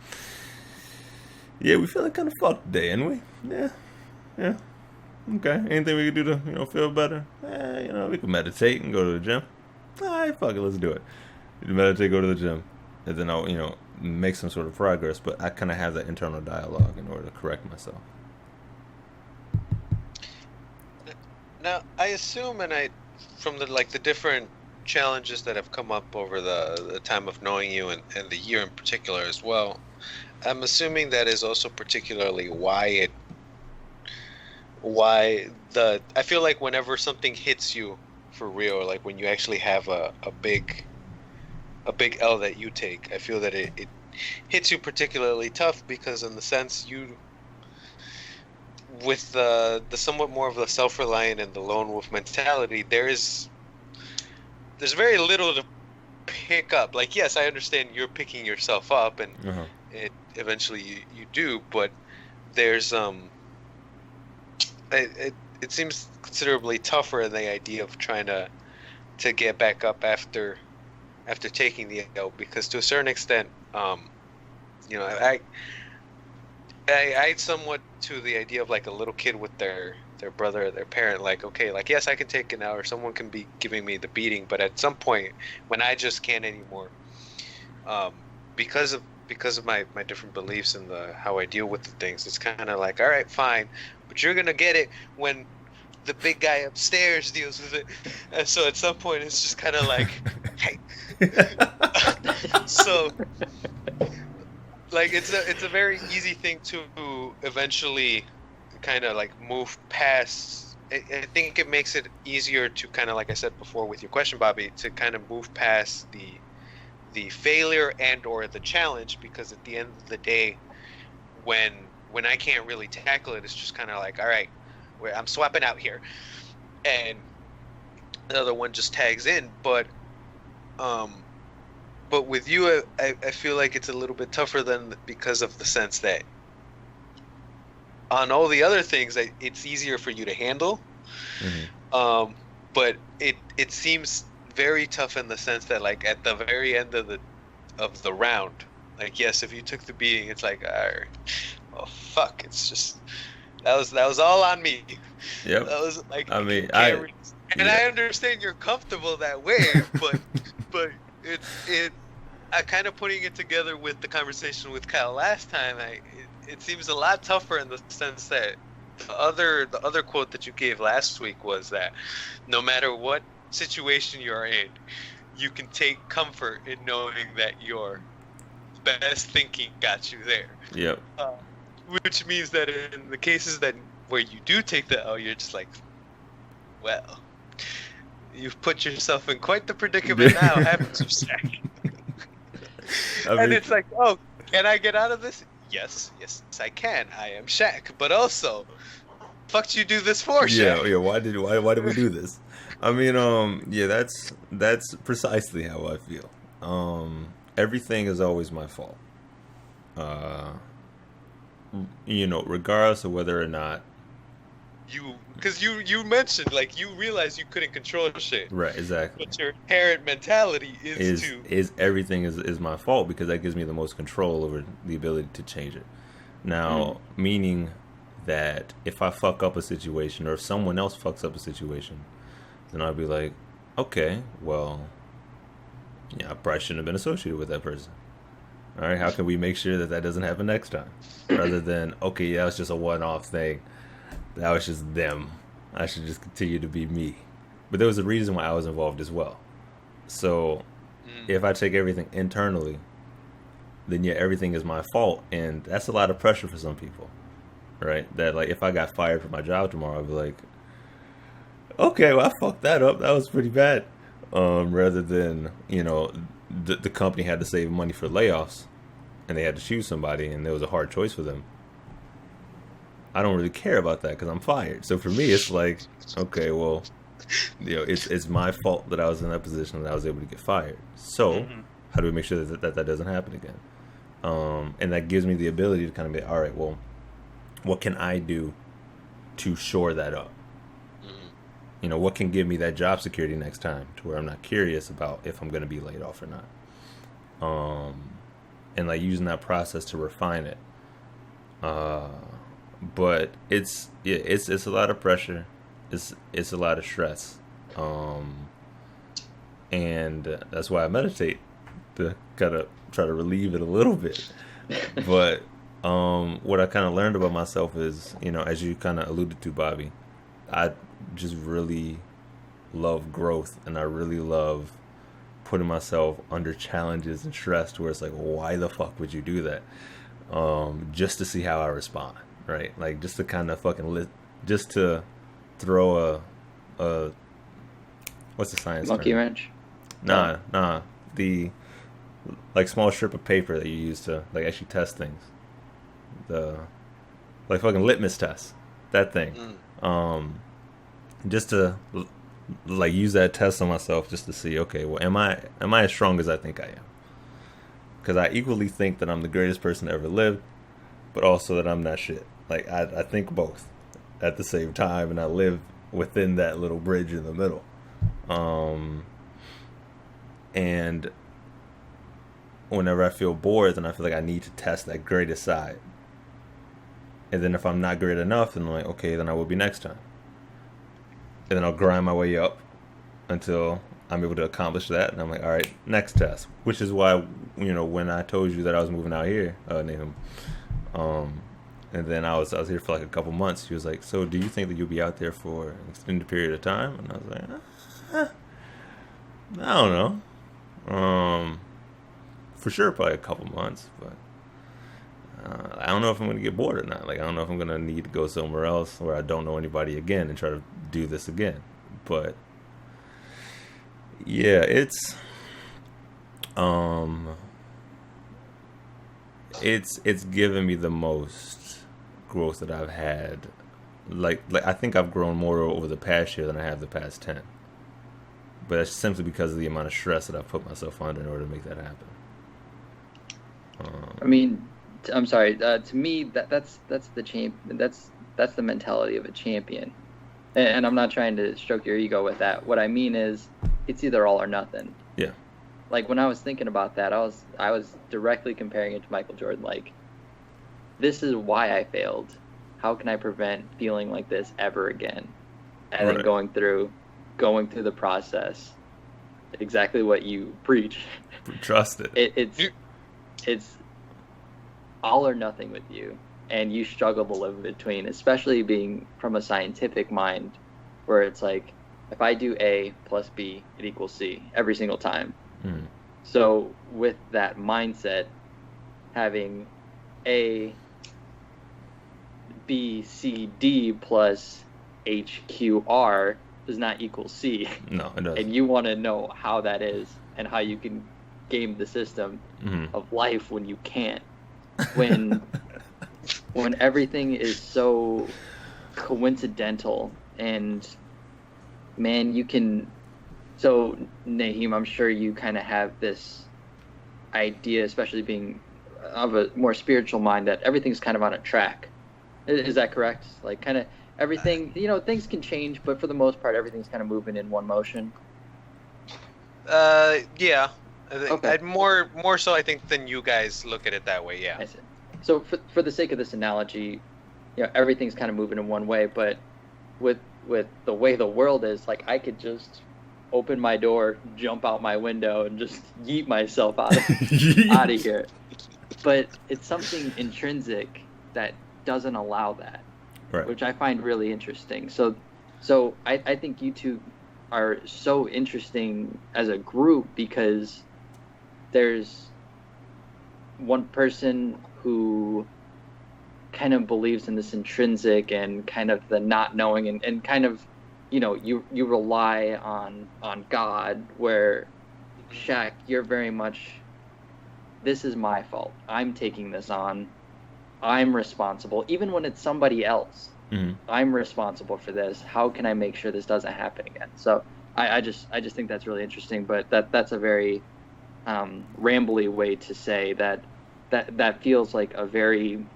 yeah, we feeling kind of fucked today, ain't we? Yeah. Okay, anything we can do to, feel better? We can meditate and go to the gym. All right, fuck it, let's do it. Meditate, go to the gym. And then I'll, make some sort of progress. But I kind of have that internal dialogue in order to correct myself. Now, I assume, from the different challenges that have come up over the time of knowing you and the year in particular as well, I'm assuming that is also particularly I feel like whenever something hits you for real, like when you actually have a big L that you take, I feel that it hits you particularly tough, because in the sense with the somewhat more of the self-reliant and the lone wolf mentality, there's very little to pick up. Like, yes, I understand you're picking yourself up, and eventually you do, but there's it seems considerably tougher in the idea of trying to get back up after taking the L, because to a certain extent, I somewhat to the idea of like a little kid with their brother or their parent, like, okay, like, yes, I can take it now, or someone can be giving me the beating, but at some point when I just can't anymore, because of my different beliefs and how I deal with the things, it's kind of like, all right, fine, but you're gonna get it when the big guy upstairs deals with it. And so at some point it's just kind of like, hey. So like it's a very easy thing to eventually kind of like move past. I think it makes it easier to kind of, like I said before with your question, Bobby, to kind of move past the failure and or the challenge, because at the end of the day, when I can't really tackle it, it's just kind of like, all right, I'm swapping out here, and the other one just tags in. But with you, I feel like it's a little bit tougher because of the sense that on all the other things, it's easier for you to handle. Mm-hmm. But it seems very tough in the sense that, like, at the very end of the round, like, yes, if you took the beating, it's like, oh fuck, it's just that was all on me. Yep. That was like, I mean, I understand you're comfortable that way, but it kind of putting it together with the conversation with Kyle last time, it seems a lot tougher in the sense that the other quote that you gave last week was that no matter what situation you're in, you can take comfort in knowing that your best thinking got you there. Yep. Which means that in the cases where you do take the L, you're just like, well, you've put yourself in quite the predicament now, haven't you, Shaq? And it's like, oh, can I get out of this? Yes, I can. I am Shaq. But also, fuck'd you do this for, Shaq? Yeah. Why did we do this? I mean, yeah, that's precisely how I feel. Everything is always my fault. Regardless of whether or not because you mentioned, like, you realized you couldn't control shit. Right, exactly. But your inherent mentality is everything is my fault, because that gives me the most control over the ability to change it. Now, meaning that if I fuck up a situation, or if someone else fucks up a situation, then I'll be like, okay, well, yeah, I probably shouldn't have been associated with that person. All right, how can we make sure that that doesn't happen next time? Rather than, okay, yeah, that was just a one-off thing. That was just them. I should just continue to be me. But there was a reason why I was involved as well. So if I take everything internally, then yeah, everything is my fault. And that's a lot of pressure for some people, right? That like if I got fired from my job tomorrow, I'd be like, okay, well, I fucked that up. That was pretty bad. Rather than, the company had to save money for layoffs and they had to choose somebody and there was a hard choice for them. I don't really care about that because I'm fired. So for me, it's like, okay, well, it's my fault that I was in that position and I was able to get fired. So how do we make sure that doesn't happen again? And that gives me the ability to kind of be, all right, well, what can I do to shore that up? What can give me that job security next time to where I'm not curious about if I'm going to be laid off or not. And like using that process to refine it. But it's a lot of pressure. It's a lot of stress. And that's why I meditate, to kind of try to relieve it a little bit. But what I kind of learned about myself is, as you kind of alluded to, Bobby, I just really love growth, and I really love putting myself under challenges and stress to where it's like, why the fuck would you do that? Just to see how I respond, right? Like just to kind of just to throw a what's the science monkey term? wrench? Nah. The like small strip of paper that you use to like actually test things. The like fucking litmus test. That thing. Just to like use that test on myself just to see, okay, well, am I as strong as I think I am? Because I equally think that I'm the greatest person to ever lived, but also that I'm not shit. Like I think both at the same time, and I live within that little bridge in the middle. And whenever I feel bored, then I feel like I need to test that greatest side. And then if I'm not great enough, then I'm like, okay, then I will be next time. And then I'll grind my way up until I'm able to accomplish that. And I'm like, all right, next test. Which is why, when I told you that I was moving out here, Nahum, and then I was here for like a couple months, he was like, so do you think that you'll be out there for an extended period of time? And I was like, I don't know. For sure, probably a couple months, but I don't know if I'm going to get bored or not. Like, I don't know if I'm going to need to go somewhere else where I don't know anybody again and try to do this again. But yeah, it's given me the most growth that I've had. Like I think I've grown more over the past year than I have the past 10. But that's simply because of the amount of stress that I've put myself under in order to make that happen. I mean, I'm sorry. To me, that's the champion. That's the mentality of a champion. And I'm not trying to stroke your ego with that. What I mean is, it's either all or nothing. Yeah. Like when I was thinking about that, I was directly comparing it to Michael Jordan. Like, this is why I failed. How can I prevent feeling like this ever again? And then going through the process. Exactly what you preach. Trust it. It's all or nothing with you, and you struggle to live in between, especially being from a scientific mind where it's like, if I do A plus B, it equals C every single time. So with that mindset, having A, B, C, D plus H, Q, R does not equal C. No, it doesn't. And you want to know how that is and how you can game the system of life when you can't. When everything is so coincidental, and man, you can. So Nahum, I'm sure you kind of have this idea, especially being of a more spiritual mind, that everything's kind of on a track. Is that correct? Like kind of everything, things can change, but for the most part, everything's kind of moving in one motion. Yeah. Okay. I'd more so, I think, than you guys look at it that way. Yeah. I see. So for the sake of this analogy, everything's kind of moving in one way, but with the way the world is, like, I could just open my door, jump out my window, and just yeet myself out of here. But it's something intrinsic that doesn't allow that, right. Which I find really interesting. So I think you two are so interesting as a group because there's one person who kind of believes in this intrinsic and kind of the not knowing and kind of, you know, you rely on God, where Shaq, you're very much, this is my fault. I'm taking this on. I'm responsible. Even when it's somebody else, I'm responsible for this. How can I make sure this doesn't happen again? So I just think that's really interesting, but that's a very rambly way to say that feels like a very,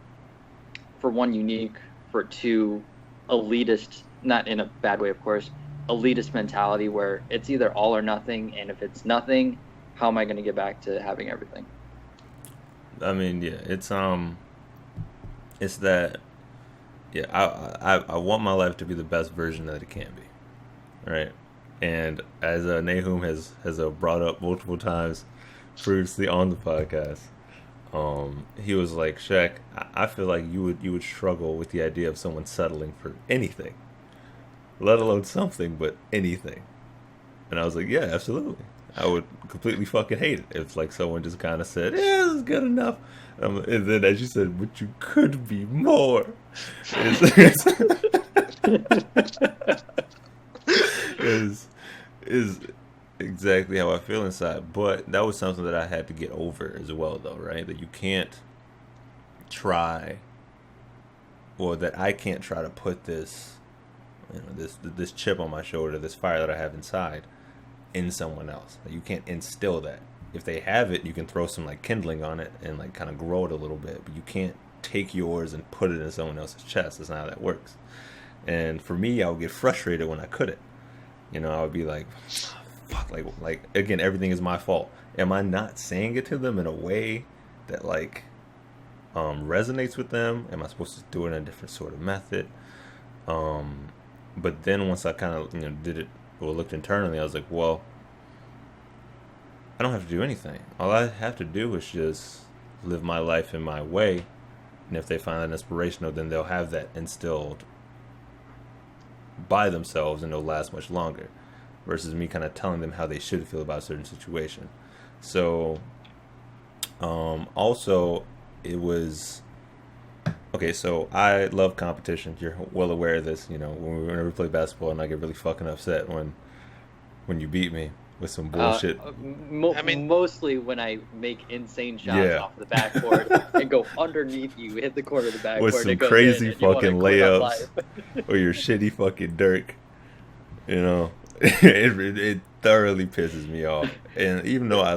for one, unique, for two, elitist, not in a bad way, of course, elitist mentality where it's either all or nothing, and if it's nothing, how am I going to get back to having everything? I mean, yeah, it's that, yeah, I want my life to be the best version that it can be, right? And as Nahum has brought up multiple times previously on the podcast, he was like, Shaq, I feel like you would struggle with the idea of someone settling for anything, let alone something, but anything. And I was like, yeah, absolutely. I would completely fucking hate it if like someone just kind of said, yeah, this is good enough. And then as you said, but you could be more. Is exactly how I feel inside. But that was something that I had to get over as well, though, right? That you can't try, or that I can't try to put this, you know, this chip on my shoulder, this fire that I have inside, in someone else. You can't instill that. If they have it, you can throw some like kindling on it and like kind of grow it a little bit, but you can't take yours and put it in someone else's chest. That's not how that works. And for me, I would get frustrated when I couldn't. You know, I would be like, fuck, like again, everything is my fault. Am I not saying it to them in a way that like resonates with them? Am I supposed to do it in a different sort of method? But then once I kind of, you know, did it or looked internally, I was like, well, I don't have to do anything. All I have to do is just live my life in my way. And if they find that inspirational, then they'll have that instilled by themselves and it'll last much longer. Versus me kind of telling them how they should feel about a certain situation. So, also, it was... Okay, so I love competition. You're well aware of this. You know, whenever we play basketball, and I get really fucking upset when you beat me with some bullshit. Mostly when I make insane shots off the backboard and go underneath you, hit the corner of the backboard, with some crazy fucking layups, or your shitty fucking Dirk. You know, it thoroughly pisses me off. And even though I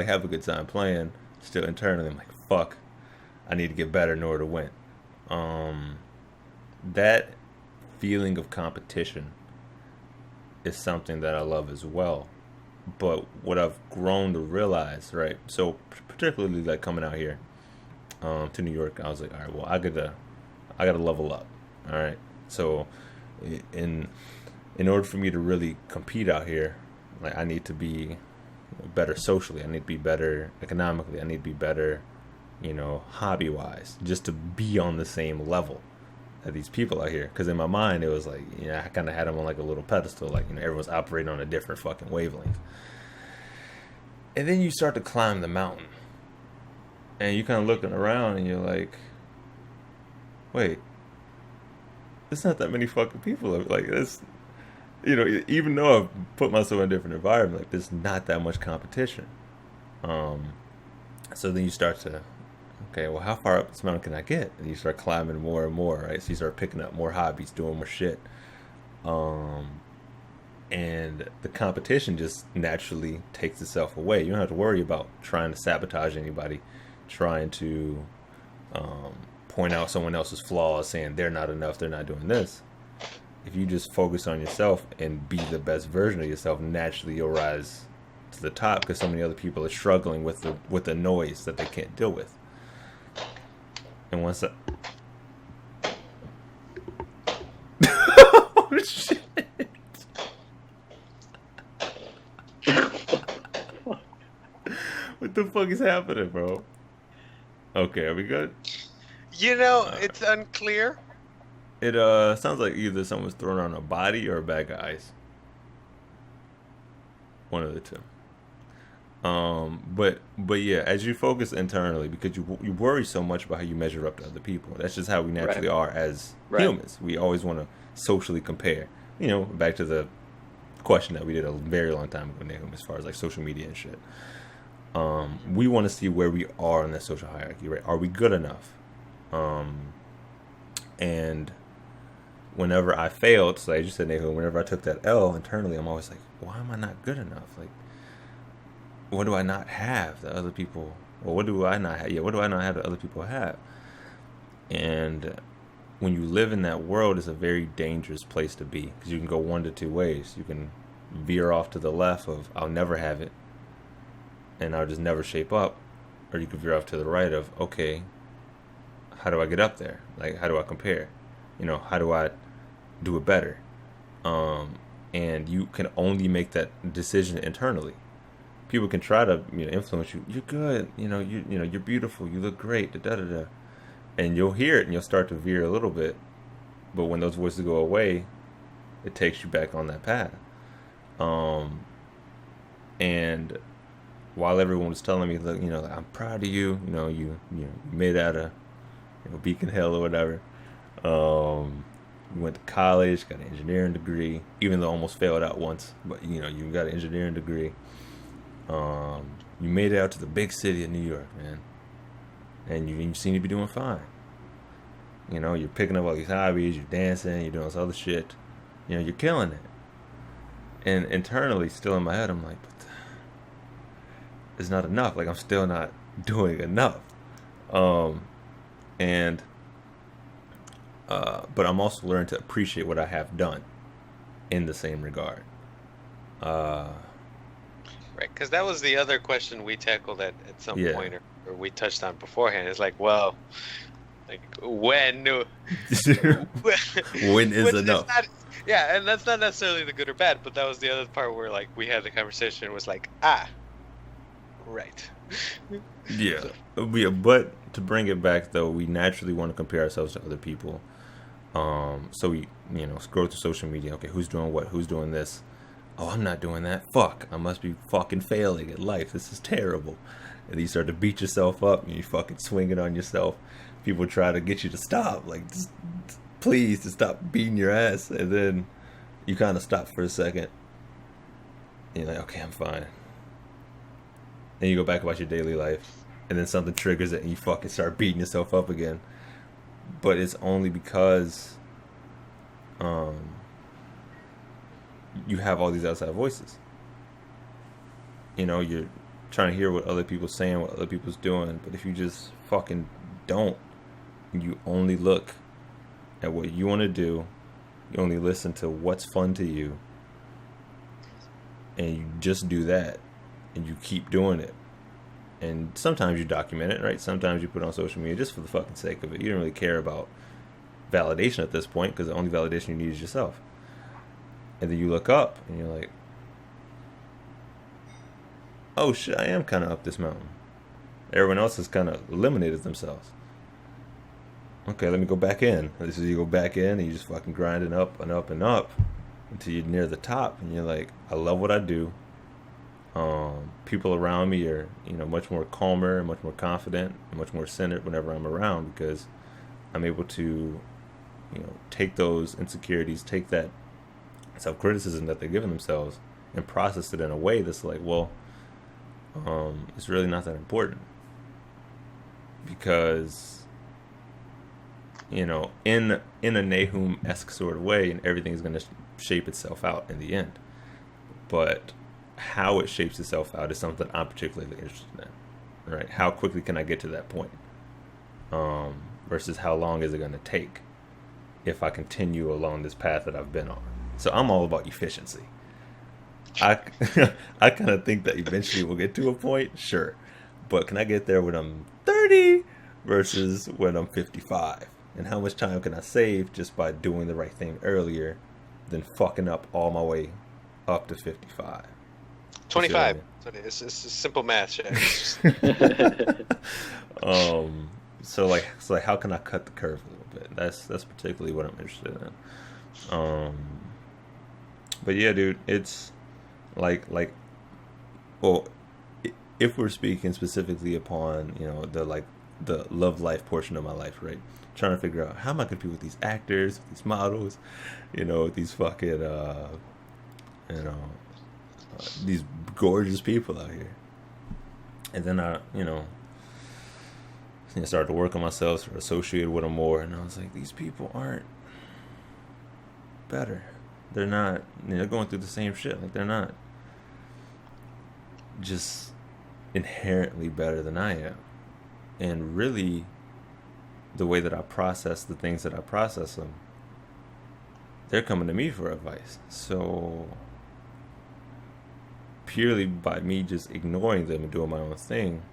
have a good time playing, still internally I'm like, fuck, I need to get better in order to win. That feeling of competition is something that I love as well. But what I've grown to realize, right? So particularly like coming out here to New York, I was like, all right, well, I gotta level up. All right. So in order for me to really compete out here, like I need to be better socially. I need to be better economically. I need to be better, you know, hobby-wise, just to be on the same level as these people out here. Because in my mind, it was like, you know, I kind of had them on like a little pedestal, like, you know, everyone's operating on a different fucking wavelength. And then you start to climb the mountain, and you kind of looking around, and you're like, wait, there's not that many fucking people like this. You know, even though I've put myself in a different environment, like there's not that much competition. So then you start to, okay, well, how far up this mountain can I get? And you start climbing more and more, right? So you start picking up more hobbies, doing more shit. And the competition just naturally takes itself away. You don't have to worry about trying to sabotage anybody, trying to point out someone else's flaws, saying they're not enough, they're not doing this. If you just focus on yourself and be the best version of yourself, naturally you'll rise to the top, because so many other people are struggling with the noise that they can't deal with. And once oh shit! the fuck is happening, bro? Okay, are we good? It's unclear. It sounds like either someone's throwing on a body or a bag of ice. One of the two. But yeah, as you focus internally, because you worry so much about how you measure up to other people. That's just how we naturally are as humans. We always want to socially compare. Back to the question that we did a very long time ago, Nahum, as far as like social media and shit. We want to see where we are in that social hierarchy, right? Are we good enough? And whenever I failed, so as you said, Nahum, whenever I took that L internally, I'm always like, why am I not good enough? Like, what do I not have that other people, or what do I not have? Yeah, what do I not have that other people have? And when you live in that world, it's a very dangerous place to be, because you can go one to two ways. You can veer off to the left of, I'll never have it, and I'll just never shape up. Or you can veer off to the right of, okay, how do I get up there? Like, how do I compare? How do I do it better? And you can only make that decision internally. People can try to influence you. You're good. You're beautiful. You look great. Da da da. And you'll hear it, and you'll start to veer a little bit. But when those voices go away, it takes you back on that path. And while everyone was telling me, look, I'm proud of you. You made it out of Beacon Hill or whatever. You went to college, got an engineering degree, even though I almost failed out once. But you got an engineering degree. You made it out to the big city of New York, man, and you seem to be doing fine. You're picking up all these hobbies, you're dancing, you're doing this other shit. You're killing it. And internally, still in my head, I'm like, but it's not enough. Like, I'm still not doing enough. But I'm also learning to appreciate what I have done in the same regard. Right, because that was the other question we tackled at some point, or we touched on beforehand. It's like, well, like when when is enough? And that's not necessarily the good or bad, but that was the other part where like we had the conversation. Was like, right. Yeah, but to bring it back though, we naturally want to compare ourselves to other people. So we scroll through social media. Okay, who's doing what? Who's doing this? Oh, I'm not doing that. Fuck, I must be fucking failing at life. This is terrible. And you start to beat yourself up, and you fucking swing it on yourself. People try to get you to stop, like, just please, to stop beating your ass. And then you kind of stop for a second. And you're like, okay, I'm fine. Then you go back about your daily life, and then something triggers it, and you fucking start beating yourself up again. But it's only because you have all these outside voices. You're trying to hear what other people's saying, what other people's doing, but if you just fucking don't, you only look at what you want to do, you only listen to what's fun to you, and you just do that, and you keep doing it. And sometimes you document it, right? Sometimes you put it on social media just for the fucking sake of it. You don't really care about validation at this point, because the only validation you need is yourself. And then you look up and you're like, oh shit, I am kind of up this mountain. Everyone else has kind of eliminated themselves. Okay, let me go back in. This is, you go back in and you just fucking grinding up and up and up until you're near the top, and you're like, I love what I do. People around me are, much more calmer and much more confident and much more centered whenever I'm around, because I'm able to, take those insecurities, take that self-criticism that they're giving themselves, and process it in a way that's like, well, it's really not that important, because in a Nahum-esque sort of way, and everything is going to shape itself out in the end. But how it shapes itself out is something I'm particularly interested in, right? How quickly can I get to that point, versus how long is it going to take if I continue along this path that I've been on. So I'm all about efficiency. I kind of think that eventually we'll get to a point, sure, but can I get there when I'm 30 versus when I'm 55? And how much time can I save just by doing the right thing earlier than fucking up all my way up to 55? 25. It's simple math, Shaq. So like how can I cut the curve a little bit? That's particularly what I'm interested in. But yeah, dude, it's like well, if we're speaking specifically upon, you know, the love life portion of my life, right? Trying to figure out how am I gonna compete with these actors, these models, you know, these fucking these gorgeous people out here. And then I started to work on myself, sort of associated with them more, and I was like, these people aren't better. They're not, they're going through the same shit. Like, they're not just inherently better than I am. And really, the way that I process the things that I process them, they're coming to me for advice. So purely by me just ignoring them and doing my own thing,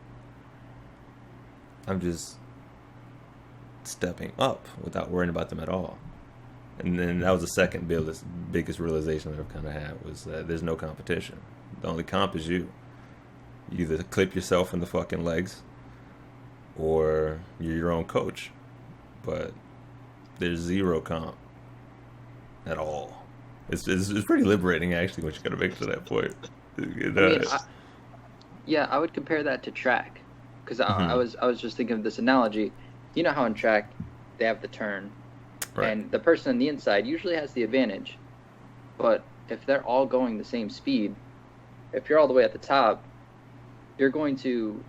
I'm just stepping up without worrying about them at all. And then that was the second biggest realization that I've kind of had, was that there's no competition. The only comp is you. You either clip yourself in the fucking legs or you're your own coach. But there's zero comp at all. It's pretty liberating, actually, once you gotta make it to that point. I would compare that to track, because I was just thinking of this analogy. You know how in track they have the turn, right, and the person on the inside usually has the advantage. But if they're all going the same speed, if you're all the way at the top, you're going to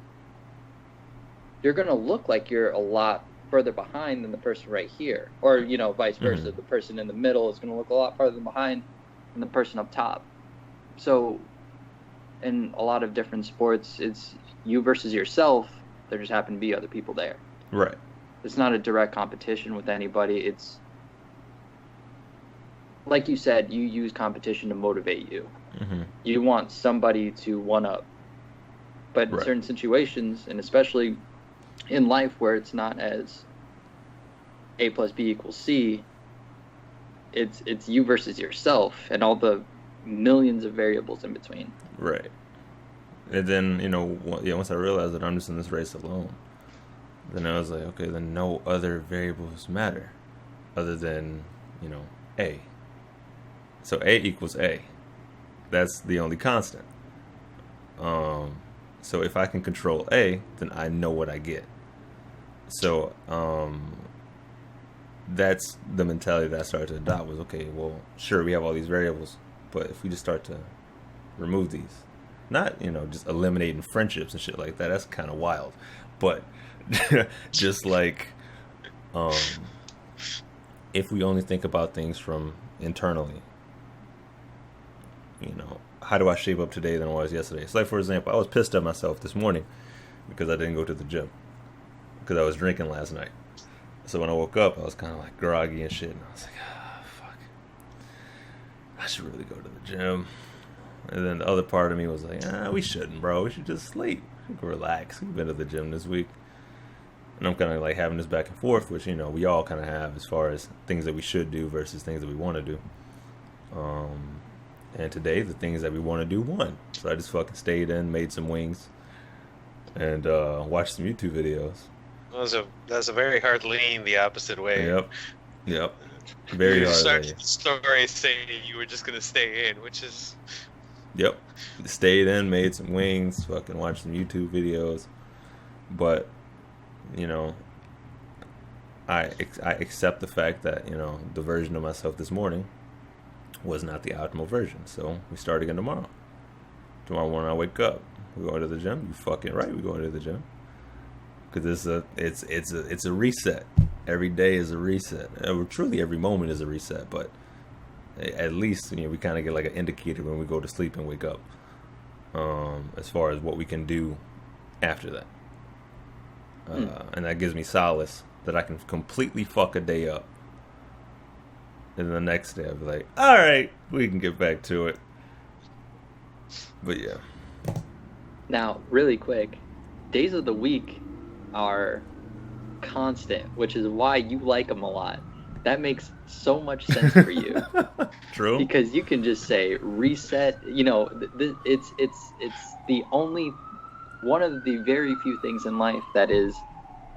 look like you're a lot further behind than the person right here, or vice versa. The person in the middle is going to look a lot farther behind than the person up top. So in a lot of different sports, it's you versus yourself. There just happen to be other people there. Right. It's not a direct competition with anybody. It's like you said, you use competition to motivate you. You want somebody to one up. But in certain situations, and especially in life where it's not as A plus B equals C, it's you versus yourself and all the millions of variables in between. Right. And then, once I realized that I'm just in this race alone, then I was like, okay, then no other variables matter other than, A. So A equals A. That's the only constant. So if I can control A, then I know what I get. So that's the mentality that I started to adopt, was, okay, well, sure, we have all these variables, but if we just start to remove these, not, just eliminating friendships and shit like that, that's kind of wild, but just like, if we only think about things from internally, how do I shape up today than I was yesterday? It's like, for example, I was pissed at myself this morning because I didn't go to the gym because I was drinking last night. So when I woke up, I was kind of like groggy and shit, and I was like, fuck, I should really go to the gym. And then the other part of me was like, we shouldn't, bro. We should just sleep. We can relax. We've been to the gym this week. And I'm kind of like having this back and forth, which, we all kind of have, as far as things that we should do versus things that we want to do. And today, the things that we want to do won. So I just fucking stayed in, made some wings, and watched some YouTube videos. That was a very hard lean the opposite way. Yep. Very hard. You started the story saying you were just gonna stay in, which is. Yep. Stayed in, made some wings, fucking watched some YouTube videos, but I accept the fact that the version of myself this morning was not the optimal version. So we start again tomorrow. Tomorrow morning I wake up, we go to the gym. You fucking right, we go to the gym. Because it's a reset. Every day is a reset. Truly every moment is a reset, but at least we kind of get like an indicator when we go to sleep and wake up, as far as what we can do after that. And that gives me solace that I can completely fuck a day up, and the next day I'll be like, all right, we can get back to it. But yeah. Now, really quick, days of the week are constant, which is why you like them a lot. that makes so much sense for you. True. Because you can just say reset. You know, it's the only one of the very few things in life that is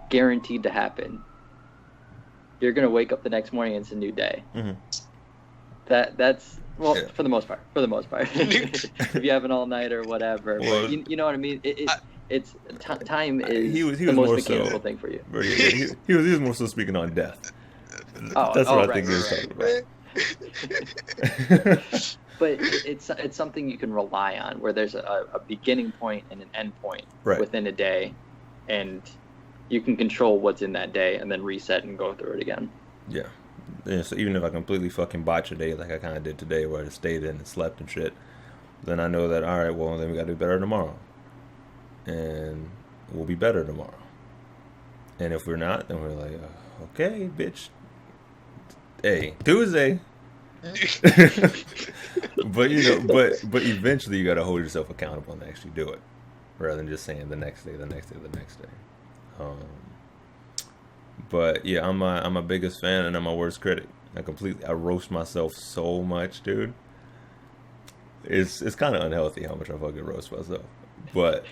guaranteed to happen. You're gonna wake up the next morning and it's a new day. Mm-hmm. That's well, yeah. For the most part. If you have an all night or whatever, well, but you know what I mean. It's time is he was the most mechanical thing for you. He was more so speaking on death. That's what I think he was talking about. But it's something you can rely on, where there's a beginning point and an end point within a day, and you can control what's in that day and then reset and go through it again. Yeah. Yeah, so even if I completely fucking botch a day like I kind of did today, where I just stayed in and slept and shit, then I know that, all right, well, then we got to do better tomorrow. And we'll be better tomorrow. And if we're not, then we're like, okay, bitch. Hey, Tuesday. But, you know, but eventually you got to hold yourself accountable and actually do it, rather than just saying the next day. But yeah, I'm my biggest fan and I'm my worst critic. I roast myself so much, dude. It's kind of unhealthy how much I fucking roast myself, but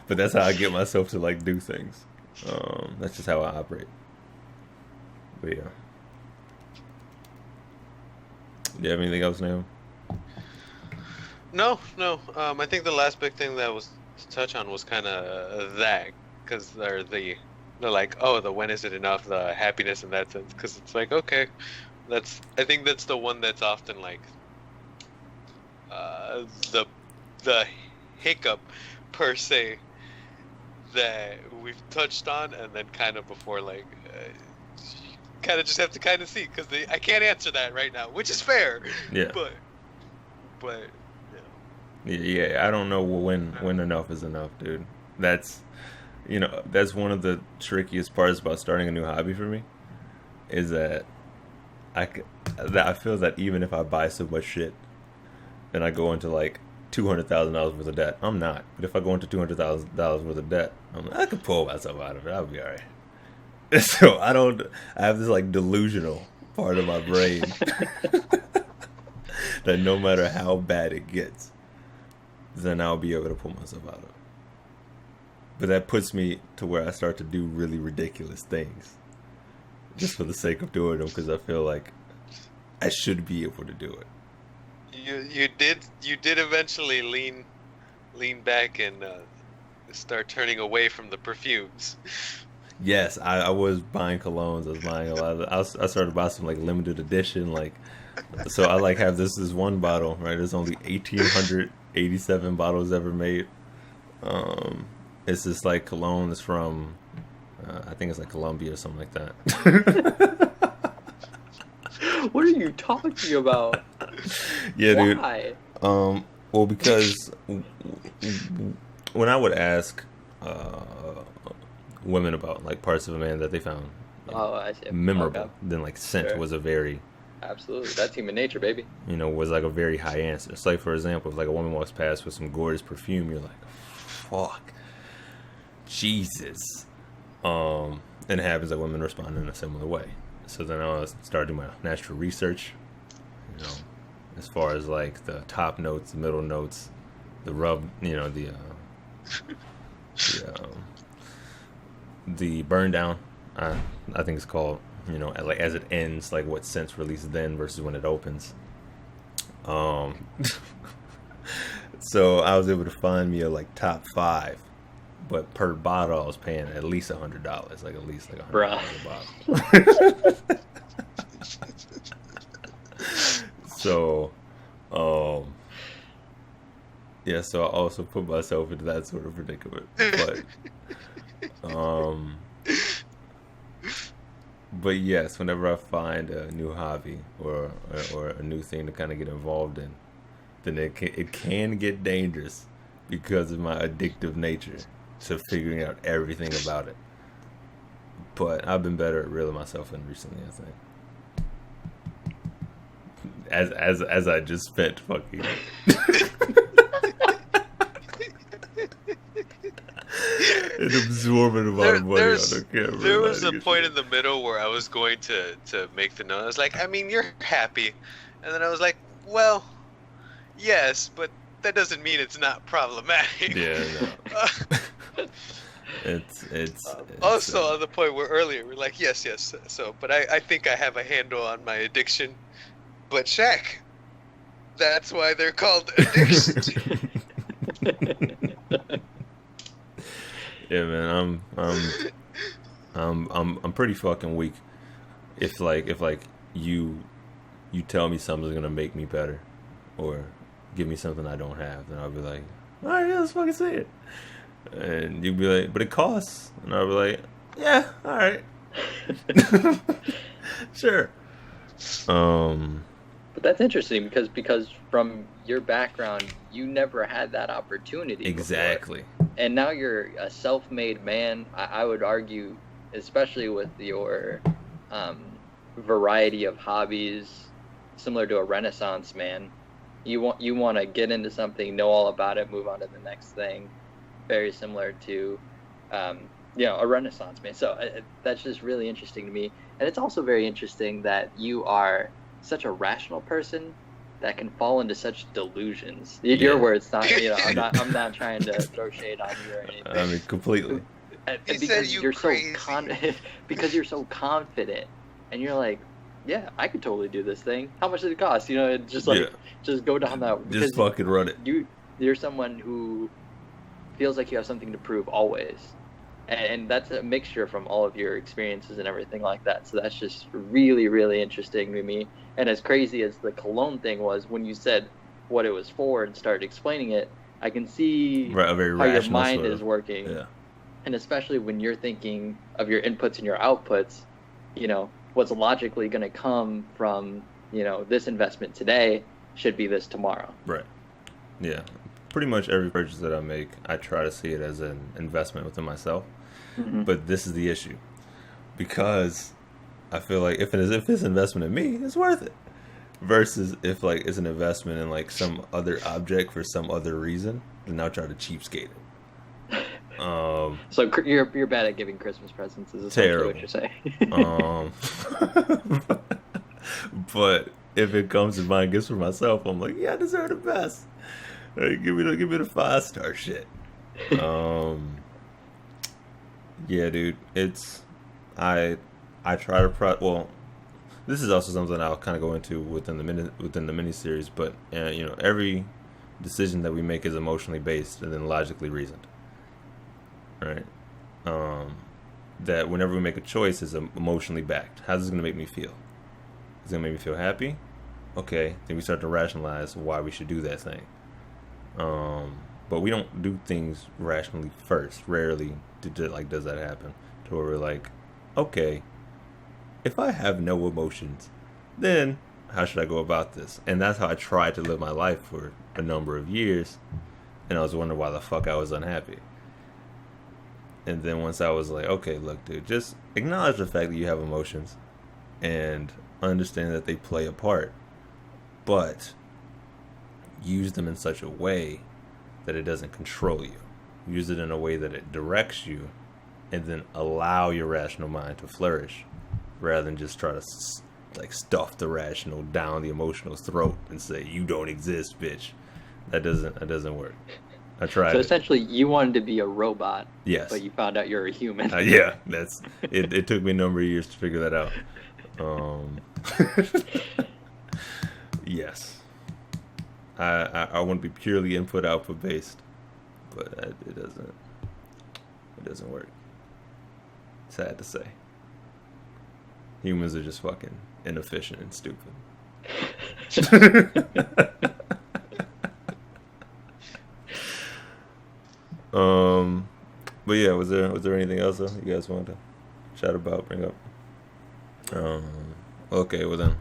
that's how I get myself to like do things. That's just how I operate. But yeah. Do you have anything else, Nahum? No. I think the last big thing that was to touch on was kind of that, because they're like, oh, the when is it enough, the happiness in that sense, because it's like, okay, I think that's the one that's often like the hiccup per se that we've touched on, and then kind of before like kind of just have to kind of see, because I can't answer that right now, which is fair. Yeah. But yeah, I don't know when enough is enough, dude. That's one of the trickiest parts about starting a new hobby for me, is that I feel that even if I buy so much shit and I go into like $200,000 worth of debt, I'm not. But if I go into $200,000 worth of debt, I can pull myself out of it. I'll be all right. So I have this like delusional part of my brain that no matter how bad it gets, then I'll be able to pull myself out of it. But that puts me to where I start to do really ridiculous things just for the sake of doing them, because I feel like I should be able to do it. You did eventually lean back and start turning away from the perfumes. Yes, I was buying colognes. I was buying a lot of. I started buying some like limited edition, like. So I like have this one bottle, right? There's only 1,887 bottles ever made. It's this like cologne that's from, I think it's like Colombia or something like that. What are you talking about? Yeah, Why? Dude. Well, because when I would ask women about like parts of a man that they found I see. memorable, Okay. then like scent was a very absolutely, that's human nature, baby. Was like a very high answer. It's like, for example, if like a woman walks past with some gorgeous perfume, you're like, fuck, Jesus. And it happens that women respond in a similar way. So then I started doing my natural research, as far as like the top notes, the middle notes, the rub, the burn down, I think it's called, like as it ends, like what scents release then versus when it opens. So I was able to find me a like top 5, but per bottle I was paying at least $100, like at least like $100 a bottle. So, yeah, so I also put myself into that sort of predicament, but yes, whenever I find a new hobby or a new thing to kind of get involved in, then it can get dangerous because of my addictive nature to figuring out everything about it. But I've been better at reeling myself in recently, I think. As I just spent fucking and exorbitant amount of money on the camera. There was a point in the middle where I was going to make the note. I was like, I mean, you're happy. And then I was like, well, yes, but that doesn't mean it's not problematic. Yeah, no. It's also on the point where earlier we're like, yes. So, but I think I have a handle on my addiction. But Shaq, that's why they're called addiction. Yeah, man, I'm pretty fucking weak. If you tell me something's gonna make me better, or give me something I don't have, then I'll be like, all right, yeah, let's fucking say it. And you'd be like, but it costs, and I'll be like, yeah, all right, sure. But that's interesting because from your background, you never had that opportunity. Exactly. Before. And now you're a self-made man. I would argue, especially with your variety of hobbies, similar to a Renaissance man. You want to get into something, know all about it, move on to the next thing. Very similar to, a Renaissance man. So that's just really interesting to me. And it's also very interesting that you are such a rational person that can fall into such delusions. Your words, not I'm not trying to throw shade on you or anything. I mean, completely. Because you're so because you're so confident, and you're like, yeah, I could totally do this thing. How much does it cost? Just go down that. Just fucking run it. You're someone who feels like you have something to prove always. And that's a mixture from all of your experiences and everything like that. So that's just really, really interesting to me. And as crazy as the cologne thing was, when you said what it was for and started explaining it, I can see how your mind is working. Yeah. And especially when you're thinking of your inputs and your outputs, what's logically going to come from, this investment today should be this tomorrow. Right. Yeah. Pretty much every purchase that I make, I try to see it as an investment within myself. Mm-hmm. But this is the issue, because I feel like if it's investment in me, it's worth it. Versus if it's an investment in some other object for some other reason, then I'll try to cheapskate it. So you're bad at giving Christmas presents, is essentially what you're saying. But if it comes to buying gifts for myself, I'm like, yeah, I deserve the best. Give me the 5-star shit. Yeah, dude. It's I try to this is also something I'll kind of go into within the mini series. But every decision that we make is emotionally based and then logically reasoned. Right. That whenever we make a choice is emotionally backed. How's this gonna make me feel? Is it gonna make me feel happy? Okay. Then we start to rationalize why we should do that thing. But we don't do things rationally first. Rarely does that happen. To where we're like, okay, if I have no emotions, then how should I go about this? And that's how I tried to live my life for a number of years. And I was wondering why the fuck I was unhappy. And then once I was like, okay, look, dude, just acknowledge the fact that you have emotions and understand that they play a part. But use them in such a way that it doesn't control you. Use it in a way that it directs you, and then allow your rational mind to flourish, rather than just try to stuff the rational down the emotional's throat and say, you don't exist, bitch. That doesn't work. I tried. So essentially, you wanted to be a robot. Yes. But you found out you're a human. Yeah, that's it. It took me a number of years to figure that out. Yes. I want to be purely input-output based, but it doesn't work. Sad to say. Humans are just fucking inefficient and stupid. But yeah, was there anything else you guys wanted to chat about, bring up? Okay, well then.